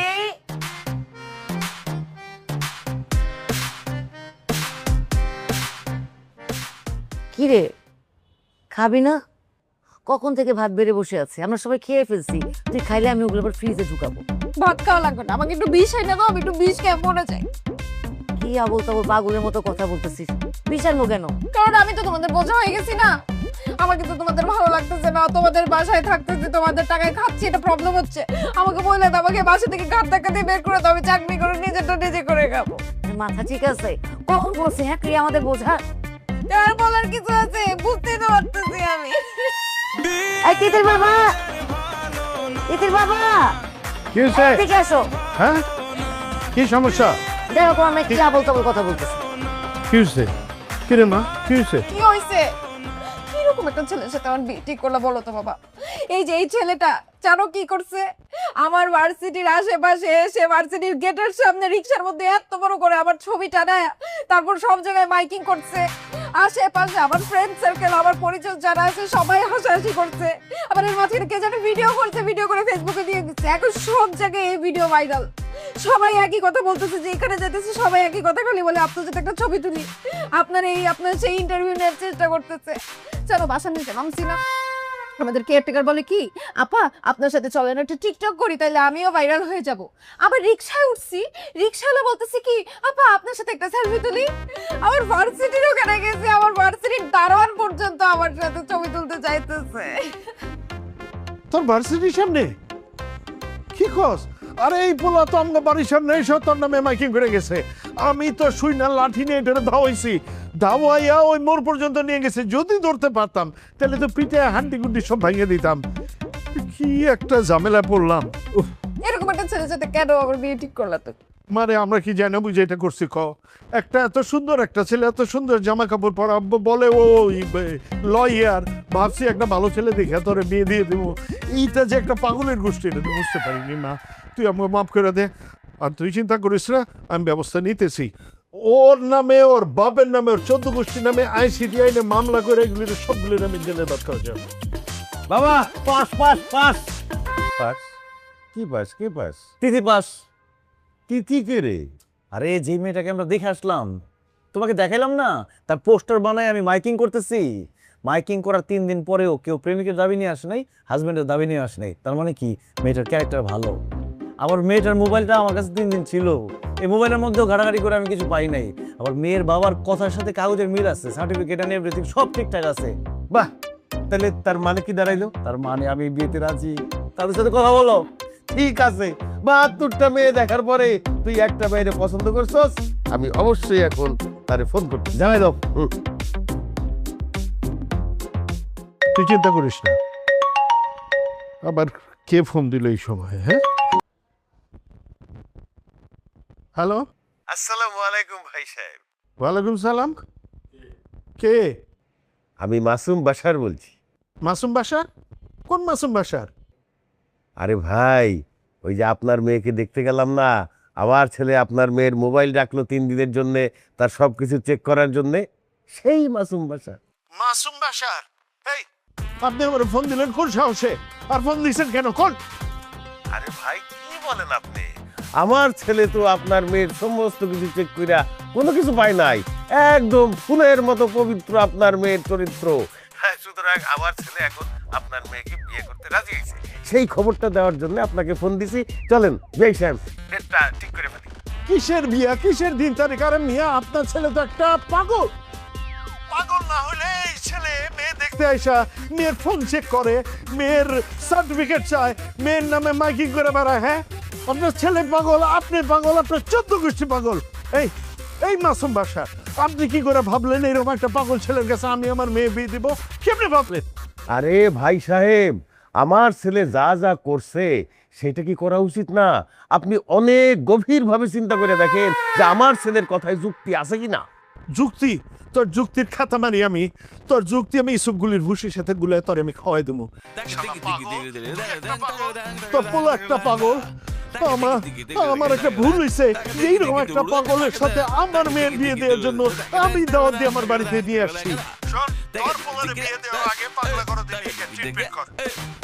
[SPEAKER 9] কি রে, খাবি না? কখন থেকে ভাত বেড়ে বসে আছে, আমরা সবাই খেয়ে ফেলছি। তুই খাইলে আমি ওগুলো আবার ফ্রিজে ঢুকাবো।
[SPEAKER 4] ভাত খাওয়া লাগবে না, আমাকে একটু বিষ এনে দাও, আমি একটু বিষ খেয়ে মরে যাই।
[SPEAKER 9] কি আবল তাবল পাগলের মতো কথা বলতেছিস? বিষ আনবো কেন?
[SPEAKER 4] কারণ আমি তো তোমাদের বোঝা হয়ে গেছি না। আমার কিন্তু তোমাদের ভালো লাগতেছে না, তোমাদের বাসায় থাকতেছি, তোমাদের টাকায় খাচ্ছি, এটা প্রবলেম হচ্ছে। আমাকে বললে তো আমাকে বাসা থেকে ঘাট ধাক্কা দিয়ে বের করে দাও, আমি চাকরি করে নিজেরটা নিজে করে খাবো।
[SPEAKER 9] মাথা ঠিক আছে? কখন বলছে হ্যাঁ তুই আমাদের বোঝা?
[SPEAKER 4] আর বলার কিছু আছে? বুঝতেই তো পারতেছি আমি।
[SPEAKER 9] এই তিতির বাবা, তিতির বাবা,
[SPEAKER 12] কি হয়েছে?
[SPEAKER 9] এদিকে আসো।
[SPEAKER 12] হ্যাঁ, কি সমস্যা?
[SPEAKER 9] দেখো আমরা কি আবল তাবল কথা বলতেছি।
[SPEAKER 12] কি হয়েছে? কিরে মা, কি হয়েছে?
[SPEAKER 4] কি হয়েছে? কিরকম একটা ছেলের সাথে আমার বিয়ে ঠিক করলো বলো তো বাবা? এই যে এই ছেলেটা জানো কি করছে? আমার ভার্সিটির আশেপাশে এসে ভার্সিটির গেটের সামনে রিক্সার মধ্যে এত বড় করে আমার ছবি টানায়, তারপর সব জায়গায় মাইকিং করছে। আশেপাশে আমার ফ্রেন্ড সার্কেল, আমার পরিচয় যারা আছে সবাই হাসাহাসি করছে। আবার এর মাঝখানে কে যেন ভিডিও করছে, ভিডিও করে ফেসবুকে দিয়ে দিচ্ছে। এখন সব জায়গায় এই ভিডিও ভাইরাল। সবাই একই কথা বলতেছে যে এখানে যেতেছে সবাই একই কথা খালি বলে আপনার যদি একটা ছবি তুলি, আপনার সেই ইন্টারভিউ নেওয়ার চেষ্টা করতেছে। চলো বাসা নিচে নামছি না, আমাদের কেয়ারটেকার বলে কি আপা আপনার সাথে চলেন একটা টিকটক করি, তাইলে আমিও ভাইরাল হয়ে যাব। আবার রিকশায় উঠছি, রিকশাওয়ালা বলতেছে কি আপা আপনার সাথে একটা সেলফি তুলি। আমার ভার্সিটির ওখানে গেছি, আমার ভার্সিটির দারোয়ান পর্যন্ত আমার সাথে ছবি তুলতে চাইতেছে।
[SPEAKER 12] তোর ভার্সিটির সামনে? কি কস? আরে এই পোলা তো আমার বাড়ির সামনে এসে তোর নামে মাইকিং করে গেছে। আমি তো শুই না লাঠি নিয়ে এটা ধাওয়াইছি, ধাওয়াইয়া ওই মোড় পর্যন্ত নিয়ে গেছে। যদি ধরতে পারতাম তাহলে তো পিঠে হান্ডি গুন্ডি সব ভাঙিয়ে দিতাম। কি একটা ঝামেলা পড়লাম।
[SPEAKER 4] এরকম একটা ছেলের সাথে কেন আমার বিয়ে ঠিক করলা তো?
[SPEAKER 12] মানে আমরা কি জানো বুঝে এটা করছি? একটা এত সুন্দর একটা ছেলে, এত সুন্দর জামা কাপড় পরা, বলে ও লয়ার, ভাবছি একটা ভালো ছেলে দেখে তোরে বিয়ে দিয়ে দেবো। এইটা যে একটা পাগলের গোষ্ঠী এটা তো বুঝতে পারিনি। মা তুই আমাকে মাফ করে দে, আর তুই চিন্তা করিস না, আমি ব্যবস্থা নিতেছি। ওর নামে, ওর বাপের নামে, ওর 14 গোষ্ঠীর নামে আইসিটি আইনে মামলা করে এগুলির সবগুলির নামে জেলে বাদ করা যাবে।
[SPEAKER 5] বাবা পাস পাস পাস
[SPEAKER 6] পাস? কি পাস? কি পাস?
[SPEAKER 5] তিথি পাস।
[SPEAKER 6] তিথি কে রে?
[SPEAKER 5] আরে যে মেয়েটাকে আমরা দেখে আসলাম, তোমাকে দেখাইলাম না, তার পোস্টার বানায় আমি মাইকিং করতেছি। মাইকিং করার 3 দিন পরেও কেউ প্রেমিকের দাবি নিয়ে আসে নাই, হাজব্যান্ডের দাবি নিয়ে আসে নাই। তার মানে কি মেয়েটার ক্যারেক্টার ভালো। আবার মেয়েটার মোবাইলটা আমার কাছে 3 দিন ছিল, এই মোবাইলের মধ্যেও ঘাটাঘাটি করে আমি কিছু পাই নাই। আবার মেয়ের বাবার কথার সাথে কাগজের মিল আছে, সার্টিফিকেট এন্ড এভরিথিং সব ঠিকঠাক আছে।
[SPEAKER 6] বাহ, তাহলে তার মানে কি দাঁড়াইলো?
[SPEAKER 5] তার মানে আমি বিয়েতে রাজি। তাদের সাথে কথা বলো।
[SPEAKER 6] ঠিক আছে, 72টা মেয়ে দেখার পরে তুই একটা মেয়েরে পছন্দ করছস, আমি অবশ্যই এখন তারে ফোন করতে
[SPEAKER 5] জানাই দাও।
[SPEAKER 12] তুই চিন্তা করিস না। আবার কে ফোন দিল এই সময়? হ্যাঁ, হ্যালো,
[SPEAKER 6] আসসালামু আলাইকুম ভাই সাহেব।
[SPEAKER 12] ওয়ালাইকুম সালাম। কে?
[SPEAKER 6] আমি মাসুম বাশার বলছি।
[SPEAKER 12] মাসুম বাশার? কোন মাসুম বাশার?
[SPEAKER 6] আরে ভাই, ওই যে আপনার মেয়েকে দেখতে গেলাম না, আমার ছেলে আপনার মেয়ের মোবাইল রাখলো 3 দিনের জন্য, তার সবকিছু চেক করার জন্য, সেই মাসুম বাশার।
[SPEAKER 12] মাসুম বাশার? এই আপনি আমার ফোন দিলেন কোন সাহসে? আর ফোন দিয়েছেন কেন? কোন?
[SPEAKER 6] আরে ভাই কি বলেন আপনি? আমার ছেলে তো আপনার মেয়ের সমস্ত কিছু চেক কইরা কোনো কিছু পায় নাই, একদম ফুলের মতো পবিত্র আপনার মেয়ের চরিত্র। হ্যাঁ, সুতরাং আমার ছেলে এখন আপনার মেয়েকে বিয়ে করতে রাজি হয়েছে। সেই খবরটা দেওয়ার জন্য আপনাকে ফোন দিছি। চলেন বেশ সাহেব, ডেটটা ঠিক করে ফেলি।
[SPEAKER 12] কিসের বিয়া, কিসের দিন তারিখ? আরে মিয়া, আপনার ছেলে তো একটা পাগল। পাগল না হলে এই ছেলে মেয়ে দেখতে আইসা মেয়ের ফোন চেক করে, মেয়ের সার্টিফিকেট চায়, মেয়ের নামে মাইকিং করে বেড়ায়। হ্যাঁ, আপনার ছেলে পাগল, আপনি পাগল, আপনার 14 গোষ্ঠী পাগল। এই মাসুম বাশার, আপনি কি করে ভাবলেন এরকম একটা পাগল ছেলের কাছে আমি আমার মেয়ে বিয়ে দিব? কেমনে ভাবলেন?
[SPEAKER 6] আরে ভাই সাহেব, আমার ছেলে যা যা করছে সেটা কি করা উচিত না? আপনি অনেক গভীরভাবে চিন্তা করে দেখেন যে আমার ছেলের কথায় যুক্তি আছে কি না।
[SPEAKER 12] যুক্তি, তোর যুক্তির খাতা মানি আমি, তোর যুক্তি আমি ইসুপগুলির ভুসির সাথে গুলায় তোর আমি খাওয়াই দেবো। তোর পোলা একটা পাগল, আমার একটা ভুল হয়েছে, এইরকম একটা পাগলের সাথে আমার মেয়ের বিয়ে দেওয়ার জন্য আমি দাওয়াত দিয়ে আমার বাড়িতে নিয়ে আসছি।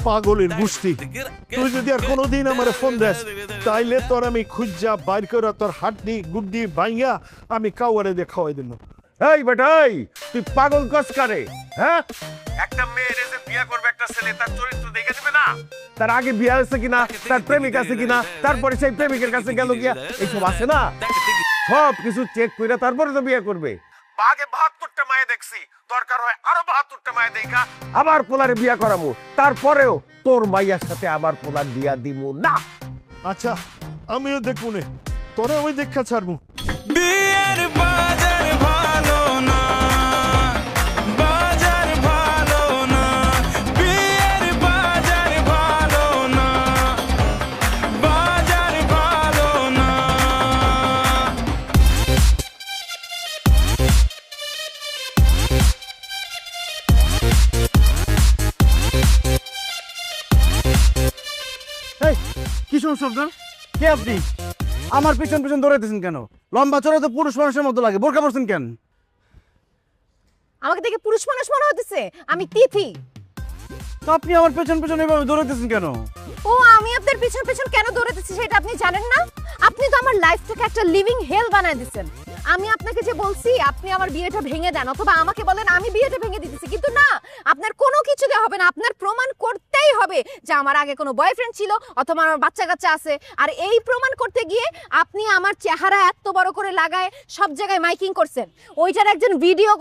[SPEAKER 12] পাগলের গোষ্ঠী, তুই যদি আর কোনোদিন আমার ফোন দেস তাইলে তোর আমি খুঁজা বাইর করে তোর হাড্ডি গুড্ডি ভাইয়া আমি কাউয়ারে দিয়ে খাওয়াই দিল।
[SPEAKER 6] এই বেটা, তুই পাগল কস কারে? হ্যাঁ, একটা মেয়ের যে বিয়ে করবে একটা ছেলে তার চরিত্র দেখে দিবে না? তার আগে বিয়ে হয়েছে কিনা, তার প্রেমিক আছে কিনা, তারপরে সেই প্রেমিকের কাছে গেল গিয়া, এইসব আছে না? সব কিছু চেক করে তারপরে তো বিয়ে করবে। আগে ৭২টা মায়ে দেখছি, দরকার হয় আরো ৭২টা মায়ে দেখা আবার পোলারে বিয়া করাবো, তারপরেও তোর মাইয়ার সাথে আবার পোলার বিয়া দিব না।
[SPEAKER 12] আচ্ছা, আমিও দেখবো নে, তোরা ওই দেখা ছাড়বো।
[SPEAKER 11] বিয়ের বাজার ভালো না, বাজার ভালো না, বিয়ের বাজার ভালো না, বাজার ভালো না।
[SPEAKER 5] কি সমস্যা আপনার? কে আপনি? আমার পিছন পিছন দৌড়াইতেছেন কেন? লম্বা চড়া তো পুরুষ মানুষের মতো লাগে, বোরকা পরছেন কেন?
[SPEAKER 4] আমাকে দেখে পুরুষ মানুষ মনে হতেছে? আমি তিথি।
[SPEAKER 5] তো আপনি আমার পেছন পেছন এভাবে দৌড়াইতেছেন কেন?
[SPEAKER 4] ও, আমি আপনার পিছন পিছন কেন দৌড়াতেছি সেটা আপনি জানেন না? আপনি তো আমার লাইফটাকে একটা লিভিং হেল বানায় দিচ্ছেন। আমি আপনাকে যে বলছি আপনি আমার বিয়েটা ভেঙে দেন, অথবা আমাকে বলেন আমি বিয়েটা ভেঙে দিতেছি, কিন্তু না, আপনার কোনো কিছুতে হবে না। আপনার প্রমাণ করতেই হবে যে আমার আগে কোনো বয়ফ্রেন্ড ছিল অথবা আমার বাচ্চা কাচ্চা আছে। আর এই প্রমাণ করতে গিয়ে আপনি আমার চেহারা এত বড় করে লাগায় সব জায়গায় মাইকিং করছেন। ওইটার একজন ভিডিও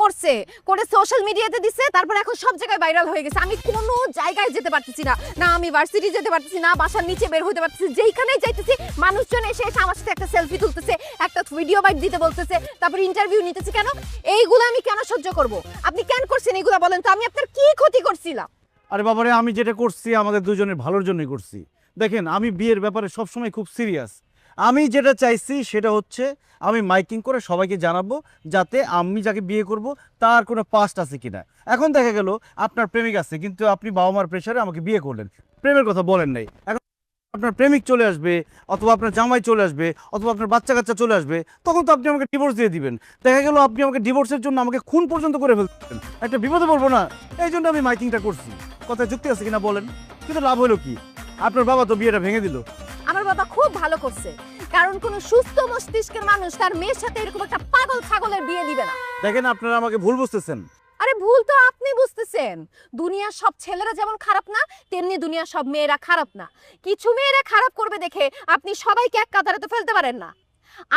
[SPEAKER 4] করে সোশ্যাল মিডিয়াতে দিচ্ছে, তারপর এখন সব জায়গায় ভাইরাল হয়ে গেছে। আমি কোনো জায়গায় যেতে পারতেছি না, না আমি ভার্সিটি যেতে পারতেছি না, বাসার নিচে বের হতে পারতেছি। যেইখানেই যাইতেছি মানুষজন এসে আমার সাথে একটা সেলফি তুলতেছে, একটা ভিডিও বাইট দিতে বলতেছে, তারপর ইন্টারভিউ নিতেছে। কেন এইগুলো আমি কেন সহ্য করব? আপনি কেন করছেন এগুলো বলেন তো? আমি আপনার কি ক্ষতি করছিলাম?
[SPEAKER 5] আরে বাবারে, আমি যেটা করছি আমাদের দুজনের ভালোর জন্যই করছি। দেখেন, আমি বিয়ের ব্যাপারে সবসময় খুব সিরিয়াস। আমি যেটা চাইছি সেটা হচ্ছে আমি মাইকিং করে সবাইকে জানাবো, যাতে আমি যাকে বিয়ে করব তার কোনো পাস্ট আছে কিনা। এখন দেখা গেল আপনার প্রেমিক আছে, কিন্তু আপনি বাবা মার প্রেশারে আমাকে বিয়ে করলেন, প্রেমের কথা বলেন নাই। এখন আপনার প্রেমিক চলে আসবে, অথবা আপনার জামাই চলে আসবে, অথবা আপনার বাচ্চা কাচ্চা চলে আসবে, তখন তো আপনি আমাকে ডিভোর্স দিয়ে দিবেন। দেখা গেল আপনি আমাকে ডিভোর্সের জন্য আমাকে খুন পর্যন্ত করে ফেলতেন, একটা বিপদে পড়বো না? এই জন্য আমি মাইকিংটা করছি। কথায় যুক্তি আছে কিনা বলেন? কিন্তু লাভ হলো কি? আপনার বাবা তো বিয়েটা ভেঙে দিল।
[SPEAKER 4] আমার বাবা খুব ভালো করছে, কারণ কোন সুস্থ মস্তিষ্কের মানুষ তার মেয়ের সাথে এরকম একটা পাগল ছাগলের বিয়ে দিবে না।
[SPEAKER 5] দেখেন, আপনারা আমাকে ভুল বুঝতেছেন।
[SPEAKER 4] আরে ভুল তো আপনি বুঝতেছেন। দুনিয়ার সব ছেলেরা যেমন খারাপ না, তেমনি দুনিয়ার সব মেয়েরা খারাপ না। কিছু মেয়েরা খারাপ করবে দেখে আপনি সবাইকে এক কাতারে তো ফেলতে পারেন না।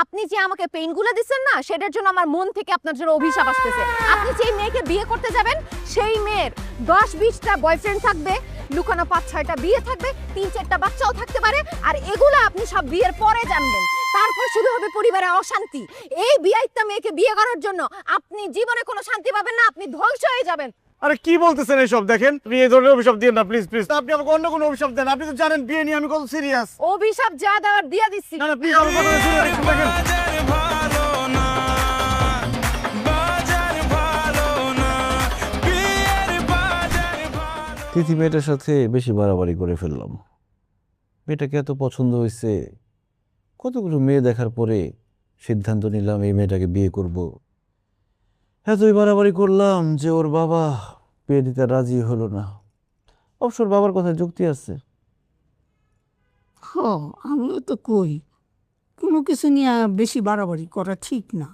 [SPEAKER 4] আপনি যে আমাকে পেইনগুলো দিচ্ছেন না, সেটার জন্য আমার মন থেকে আপনার জন্য অভিশাপ আসতেছে। আপনি যে মেয়েকে বিয়ে করতে যাবেন, সেই মেয়ের 10-20টা বয়ফ্রেন্ড থাকবে, লুকানো 5-6টা বিয়ে থাকবে, 3-4টা বাচ্চাও থাকতে পারে। আর এগুলো আপনি সব বিয়ের পরে জানবেন, তারপর শুরু হবে পরিবারে অশান্তি। এই বিয়াইত্তা মেয়েকে বিয়ে করার জন্য আপনি জীবনে কোনো শান্তি পাবেন না, আপনি ধ্বংস হয়ে যাবেন।
[SPEAKER 5] আরে কি বলতেছেন এসব? দেখেন, এই ধরনের অভিশাপ দিন না প্লিজ প্লিজ। আপনি আমাকে অন্য কোনো অভিশাপ দেন। আপনি তো জানেন বিয়ে নিয়ে আমি কত সিরিয়াস।
[SPEAKER 4] অভিশাপ যা দেওয়ার দিয়ে দিচ্ছি।
[SPEAKER 5] না না প্লিজ, আমার কথা শুনুন একটু। দেখেন,
[SPEAKER 11] বাজার ভালো না, বাজার ভালো না, বিয়ের বাজার ভালো।
[SPEAKER 5] তিথি মেয়েটার সাথে বেশি বাড়াবাড়ি করে ফেললাম। মেয়েটাকে এত পছন্দ হয়েছে, কতগুলো মেয়ে দেখার পরে সিদ্ধান্ত নিলাম এই মেয়েটাকে বিয়ে করব। এতই বাড়াবাড়ি করলাম যে ওর বাবা বিয়ে দিতে রাজি হলো না। অবশ্য বাবার কথা যুক্তি আছে।
[SPEAKER 8] আমিও তো কই, কোনো কিছু নিয়ে বেশি বাড়াবাড়ি করা ঠিক না।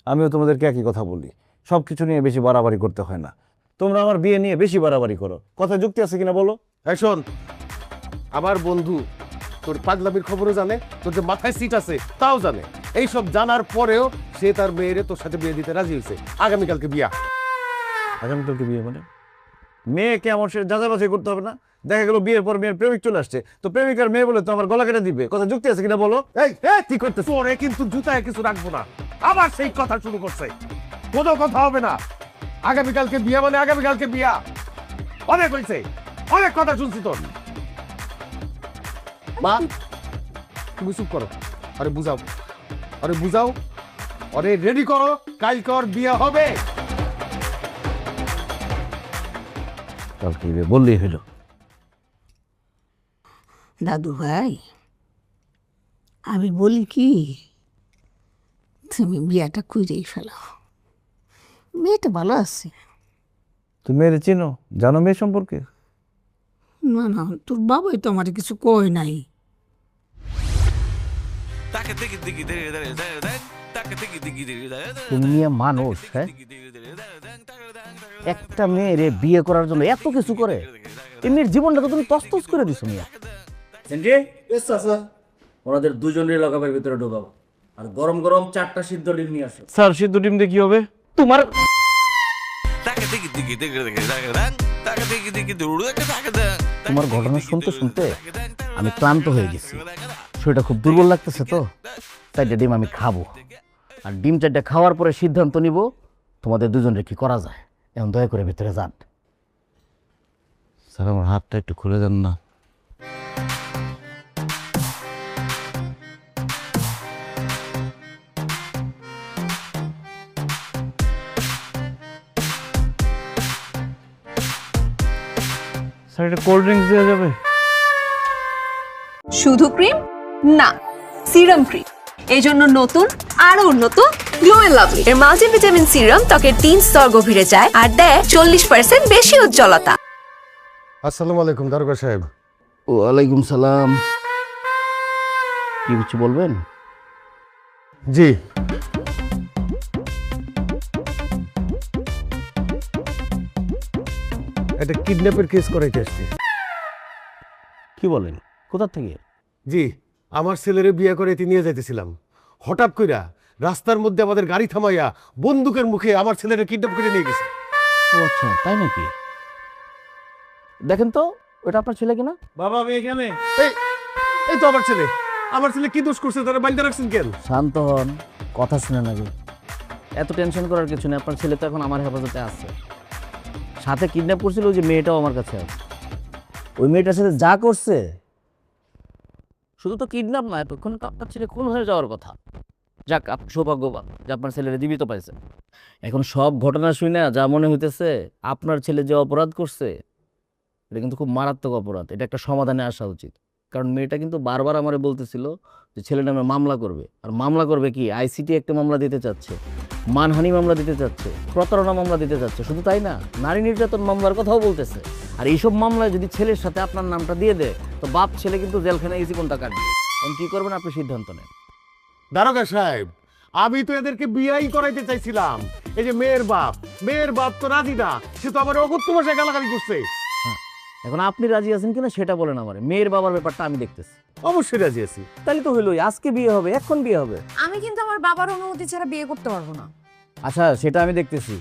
[SPEAKER 5] আমিও তোমাদেরকে একই কথা বলি, সব কিছু নিয়ে বেশি বাড়াবাড়ি করতে হয় না। তোমরা আমার বিয়ে নিয়ে বেশি বাড়াবাড়ি করো। কথা যুক্তি আছে কিনা বলো?
[SPEAKER 6] এই শোন, আমার বন্ধু তোর পাগলামির খবরও জানে, তোর যে মাথায় সিট আছে তাও জানে। এইসব জানার পরেও সে তার মেয়েরে তোর সাথে বিয়ে দিতে রাজি হয়েছে। আগামীকালকে বিয়া।
[SPEAKER 5] আগামীকালকে বিয়ে মানে? মেয়েকে আমার সে যাচাই বাছাই করতে হবে না? দেখা গেল বিয়ের পর মেয়ের প্রেমিক চলে আসছে, তো প্রেমিকার মেয়ে বলে তো আমার গলা কেটে দিবে। কথা যুক্তি আছে কিনা বলো?
[SPEAKER 6] এই কি করতেছ? ওরে কিন্তু জুতায় কিছু রাখবো না। আবার সেই কথা শুরু করছে। কোনো কথা হবে না। আগামীকালকে বিয়া মানে আগামীকালকে বিয়া। অনেক হয়েছে, অনেক কথা শুনছি তোর। মা, তুমি চুপ করো। আরে বুঝাও, আরে বুঝাও। ওরে রেডি করো, কালকে বিয়ে হবে।
[SPEAKER 5] কালকে বললেই হইল।
[SPEAKER 8] দাদু ভাই, আমি বলি কি, তুমি বিয়াটা কইরেই ফেলাও। মেয়েটা ভালো আছে।
[SPEAKER 5] তুমি মেয়ের চিনো, জানো মেয়ে সম্পর্কে?
[SPEAKER 8] না না, তোর বাবাই তো আমার কিছু কয় নাই।
[SPEAKER 5] তুমি মেয়ে মানুষ, হ্যাঁ? একটা মেয়েরে বিয়ে করার জন্য এত কিছু করে, এমনির জীবনটা তো তুমি তছতছ করে দিছো মিয়া।
[SPEAKER 3] ওনাদের দুজনের লগাবের ভিতরে ঢোকাবো, আর গরম গরম 4টা সিদ্ধ ডিম নিয়ে আসো।
[SPEAKER 5] স্যার সিদ্ধ ডিম দিয়ে কি হবে? তোমার তোমার ঘটনা শুনতে শুনতে আমি ক্লান্ত হয়ে গেছি, শরীরটা খুব দুর্বল লাগতেছে, তো 4টা ডিম আমি খাবো, আর ডিম 4টা খাওয়ার পরে সিদ্ধান্ত নিব তোমাদের দুজনের কি করা যায়। এখন দয়া করে ভিতরে যান। স্যার আমার হাতটা একটু খুলে দেন না। স্যার এটা কোল্ড ড্রিঙ্কস দেওয়া যাবে?
[SPEAKER 1] শুধু ক্রিম না, সিরাম ক্রিম। এই জন্য নতুন আরো উন্নত গ্লো এন্ড লাভলি
[SPEAKER 2] এর মাল্টিভিটামিন সিরাম ত্বকের 3 স্তর গভীরে যায় আর দেয় 40% বেশি উজ্জ্বলতা।
[SPEAKER 6] আসসালামু আলাইকুম দারোগা সাহেব।
[SPEAKER 5] ওয়ালাইকুম সালাম। কি কিছু বলবেন?
[SPEAKER 6] জি, একটা কিডন্যাপের কেস করাইতে আসছি।
[SPEAKER 5] কি বলেন? কোথা থেকে?
[SPEAKER 6] জি, আমার ছেলেরে বিয়ে করাইতে নিয়ে যাইতেছিলাম, হঠাৎ কইরা রাস্তার মধ্যে আমাদের গাড়ি থামাইয়া বন্দুকের মুখে আমার ছেলেরে কিডন্যাপ করে নিয়ে গেছে।
[SPEAKER 5] ও আচ্ছা, তাই নাকি? দেখেন তো ওটা আপনার ছেলে কিনা।
[SPEAKER 3] বাবা আমি এখানে।
[SPEAKER 6] এই তো আমার ছেলে। আমার ছেলে কি দোষ করছে, তারা বাইন্দা রাখছেন কেন?
[SPEAKER 5] শান্ত হন, কথা শুনে আগে। এত টেনশন করার কিছু নেই, আপনার ছেলে তো এখন আমার হেফাজতে আছে। সাথে কিডন্যাপ করছিল ওই যে মেয়েটাও আমার কাছে আছে। ওই মেয়েটার সাথে যা করছে, শুধু তো কিডন্যাপ না, এতক্ষণ তো আপনার ছেলে খুন হয়ে যাওয়ার কথা। যাক, আপনি সৌভাগ্যবান যে আপনার ছেলেরা জীবিত পাইছে। এখন সব ঘটনা শুনে যা মনে হইতেছে, আপনার ছেলে যে অপরাধ করছে এটা কিন্তু খুব মারাত্মক অপরাধ। এটা একটা সমাধানে আসা উচিত। কারণ মেয়েটা কিন্তু বারবার আমারে বলতেছিল যে ছেলে নামে মামলা করবে। আর মামলা করবে কি, আইসিটি একটা মামলা দিতে চাচ্ছে, মানহানি মামলা দিতে চাচ্ছে, প্রতারণা মামলা দিতে চাচ্ছে। শুধু তাই না, নারী নির্যাতন মামলার কথাও বলতেছে। আর এইসব মামলায় যদি ছেলের সাথে আপনার নামটা দিয়ে দেয়, তো বাপ ছেলে কিন্তু জেলখানায় জীবনটা কাটবে। এখন কি করবেন আপনি সিদ্ধান্ত নেন।
[SPEAKER 6] দারোগা সাহেব, আমি তো এদেরকে বিয়াই করাইতে চাইছিলাম। এই যে মেয়ের বাপ তো রাজি না, সে তো আমার অগত্য ভাষায় গালাগালি করছে।
[SPEAKER 5] এখন আপনি রাজি আছেন কিনা সেটা বলেন আমারে। মেয়ের বাবার ব্যাপারটা আমি দেখতেছি।
[SPEAKER 6] অবশ্যই রাজি আছি।
[SPEAKER 5] তাহলে তো হইলোই, আজকে বিয়ে হবে, এখন বিয়ে হবে।
[SPEAKER 4] আমি কিন্তু আমার বাবার অনুমতি ছাড়া বিয়ে করতে পারবো না।
[SPEAKER 5] আচ্ছা, সেটা আমি দেখতেছি।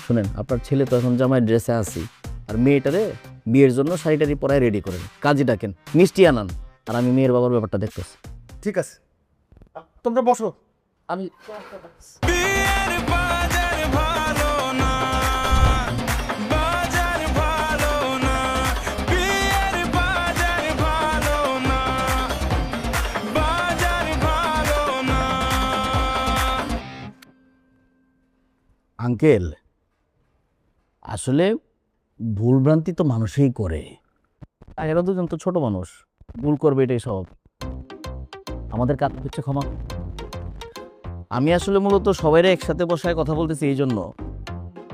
[SPEAKER 5] শুনেন, আপনার ছেলে তো এখন জামাই ড্রেসে আছি, আর মেয়েটারে বিয়ের জন্য শাড়িটারি পরায় রেডি করেন, কাজে ডাকেন, মিষ্টি আনান, আর আমি মেয়ের বাবার ব্যাপারটা দেখতেছি।
[SPEAKER 6] ঠিক আছে, তোমরা বসো।
[SPEAKER 5] আমি আঙ্কেল, আসলে ভুলভ্রান্তি তো মানুষই করে। আর এরা দুজন তো ছোট মানুষ, ভুল করবে, এটাই সব। আমাদের কাজ হচ্ছে ক্ষমা। আমি আসলে মূলত সবাইরে একসাথে বসায় কথা বলতেছি এই জন্য।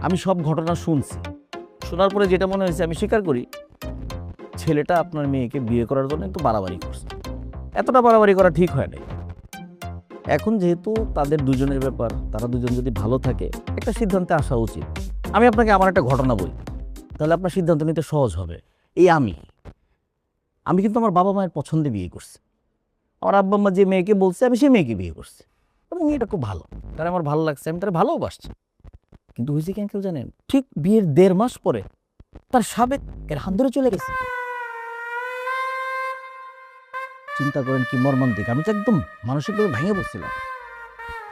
[SPEAKER 5] আমি সব ঘটনা শুনছি, শোনার পরে যেটা মনে হয়েছে আমি স্বীকার করি, ছেলেটা আপনার মেয়েকে বিয়ে করার জন্য একটু বাড়াবাড়ি করছে। এতটা বাড়াবাড়ি করা ঠিক হয় না। এখন যেহেতু তাদের দুজনের ব্যাপার, তারা দুজন যদি ভালো থাকে, একটা সিদ্ধান্তে আসা উচিত। আমি আপনাকে আমার একটা ঘটনা বলি, তাহলে আপনার সিদ্ধান্ত নিতে সহজ হবে। এই আমি কিন্তু আমার বাবা মায়ের পছন্দে বিয়ে করছি। আমার আব্বা আম্মা যে মেয়েকে বলছে, আমি সেই মেয়েকে বিয়ে করছি, এবং মেয়েটা খুব ভালো, তারা আমার ভালো লাগছে, আমি তারা ভালোবাসছি। কিন্তু হয়েছে কেন কেউ জানেন? ঠিক বিয়ের 1.5 মাস পরে তার সাবেক এর হাত ধরে চলে গেছে। চিন্তা করেন কি মর্মান্তিক। আমি তো একদম মানসিকভাবে ভেঙে পড়ছিলাম।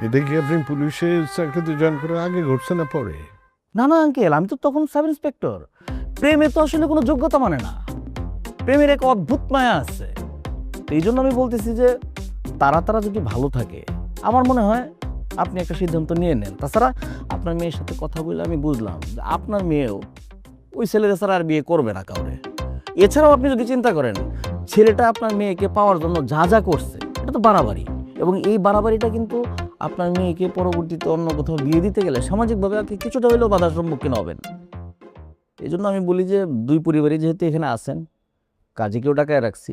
[SPEAKER 12] এটা কি আপনি পুলিশের চাকরিতে জয়েন করার আগে ঘটছে না পরে?
[SPEAKER 5] না না আঙ্কেল, আমি তো তখন সাব ইন্সপেক্টর। প্রেমে তো আসলে কোনো যোগ্যতা মানে না, প্রেমের এক অদ্ভুত মায়া আছে। এই জন্য আমি বলতেছি যে তারা যদি ভালো থাকে, আমার মনে হয় আপনি একটা সিদ্ধান্ত নিয়ে নেন। তাছাড়া আপনার মেয়ের সাথে কথা বলে আমি বুঝলাম যে আপনার মেয়েও ওই ছেলেদের ছাড়া আর বিয়ে করবে না কাউরে। এছাড়াও আপনি যদি চিন্তা করেন ছেলেটা আপনার মেয়েকে পাওয়ার জন্য যা যা করছে এটা তো বাড়াবাড়ি, এবং এই বাড়াবাড়িটা কিন্তু আপনার মেয়েকে পরবর্তীতে অন্য কোথাও বিয়ে দিতে গেলে সামাজিকভাবে আপনি কিছুটা হলেও বাধার সম্মুখীন হবেন। এই জন্য আমি বলি যে দুই পরিবারই যেহেতু এখানে আছেন, কাজীকেও টাকায় রাখছি,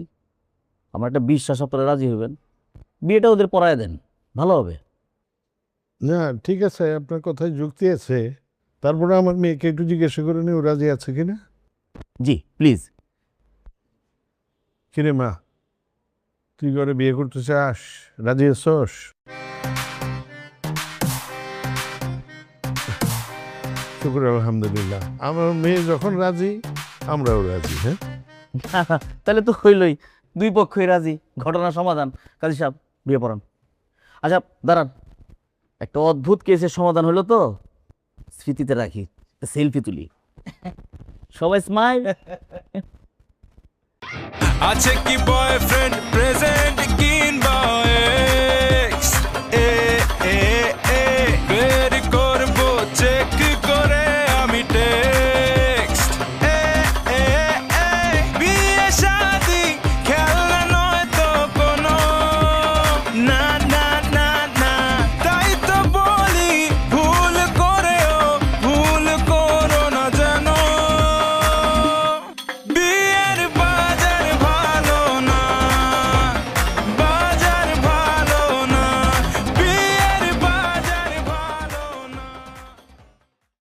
[SPEAKER 5] আমার একটা বিশ্বাস আপনারা রাজি হবেন, বিয়েটা ওদের পড়ায় দেন, ভালো হবে।
[SPEAKER 12] না ঠিক আছে, আপনার কথায় যুক্তি আছে। তারপরে আমার মেয়েকে একটু জিজ্ঞাসা করে নি ও রাজি আছে কিনা।
[SPEAKER 5] জি প্লিজ।
[SPEAKER 12] কিরে মা, তুই করে বিয়ে করতে চাস, রাজি আছোস? শুক্র আলহামদুলিল্লাহ, আমার মেয়ে যখন রাজি আমরাও রাজি। হ্যাঁ
[SPEAKER 5] তাহলে তো হইলই, দুই পক্ষই রাজি, ঘটনার সমাধান। কাজী সাহেব বিয়ে পড়ান। আচ্ছা দাঁড়ান, একটা অদ্ভুত কেসের সমাধান হলো তো, স্মৃতিতে রাখি, সেলফি তুলি, সবাই স্মাইল।
[SPEAKER 11] আছে কি বয়ফ্রেন্ড প্রেজেন্ট কিংবা এক্স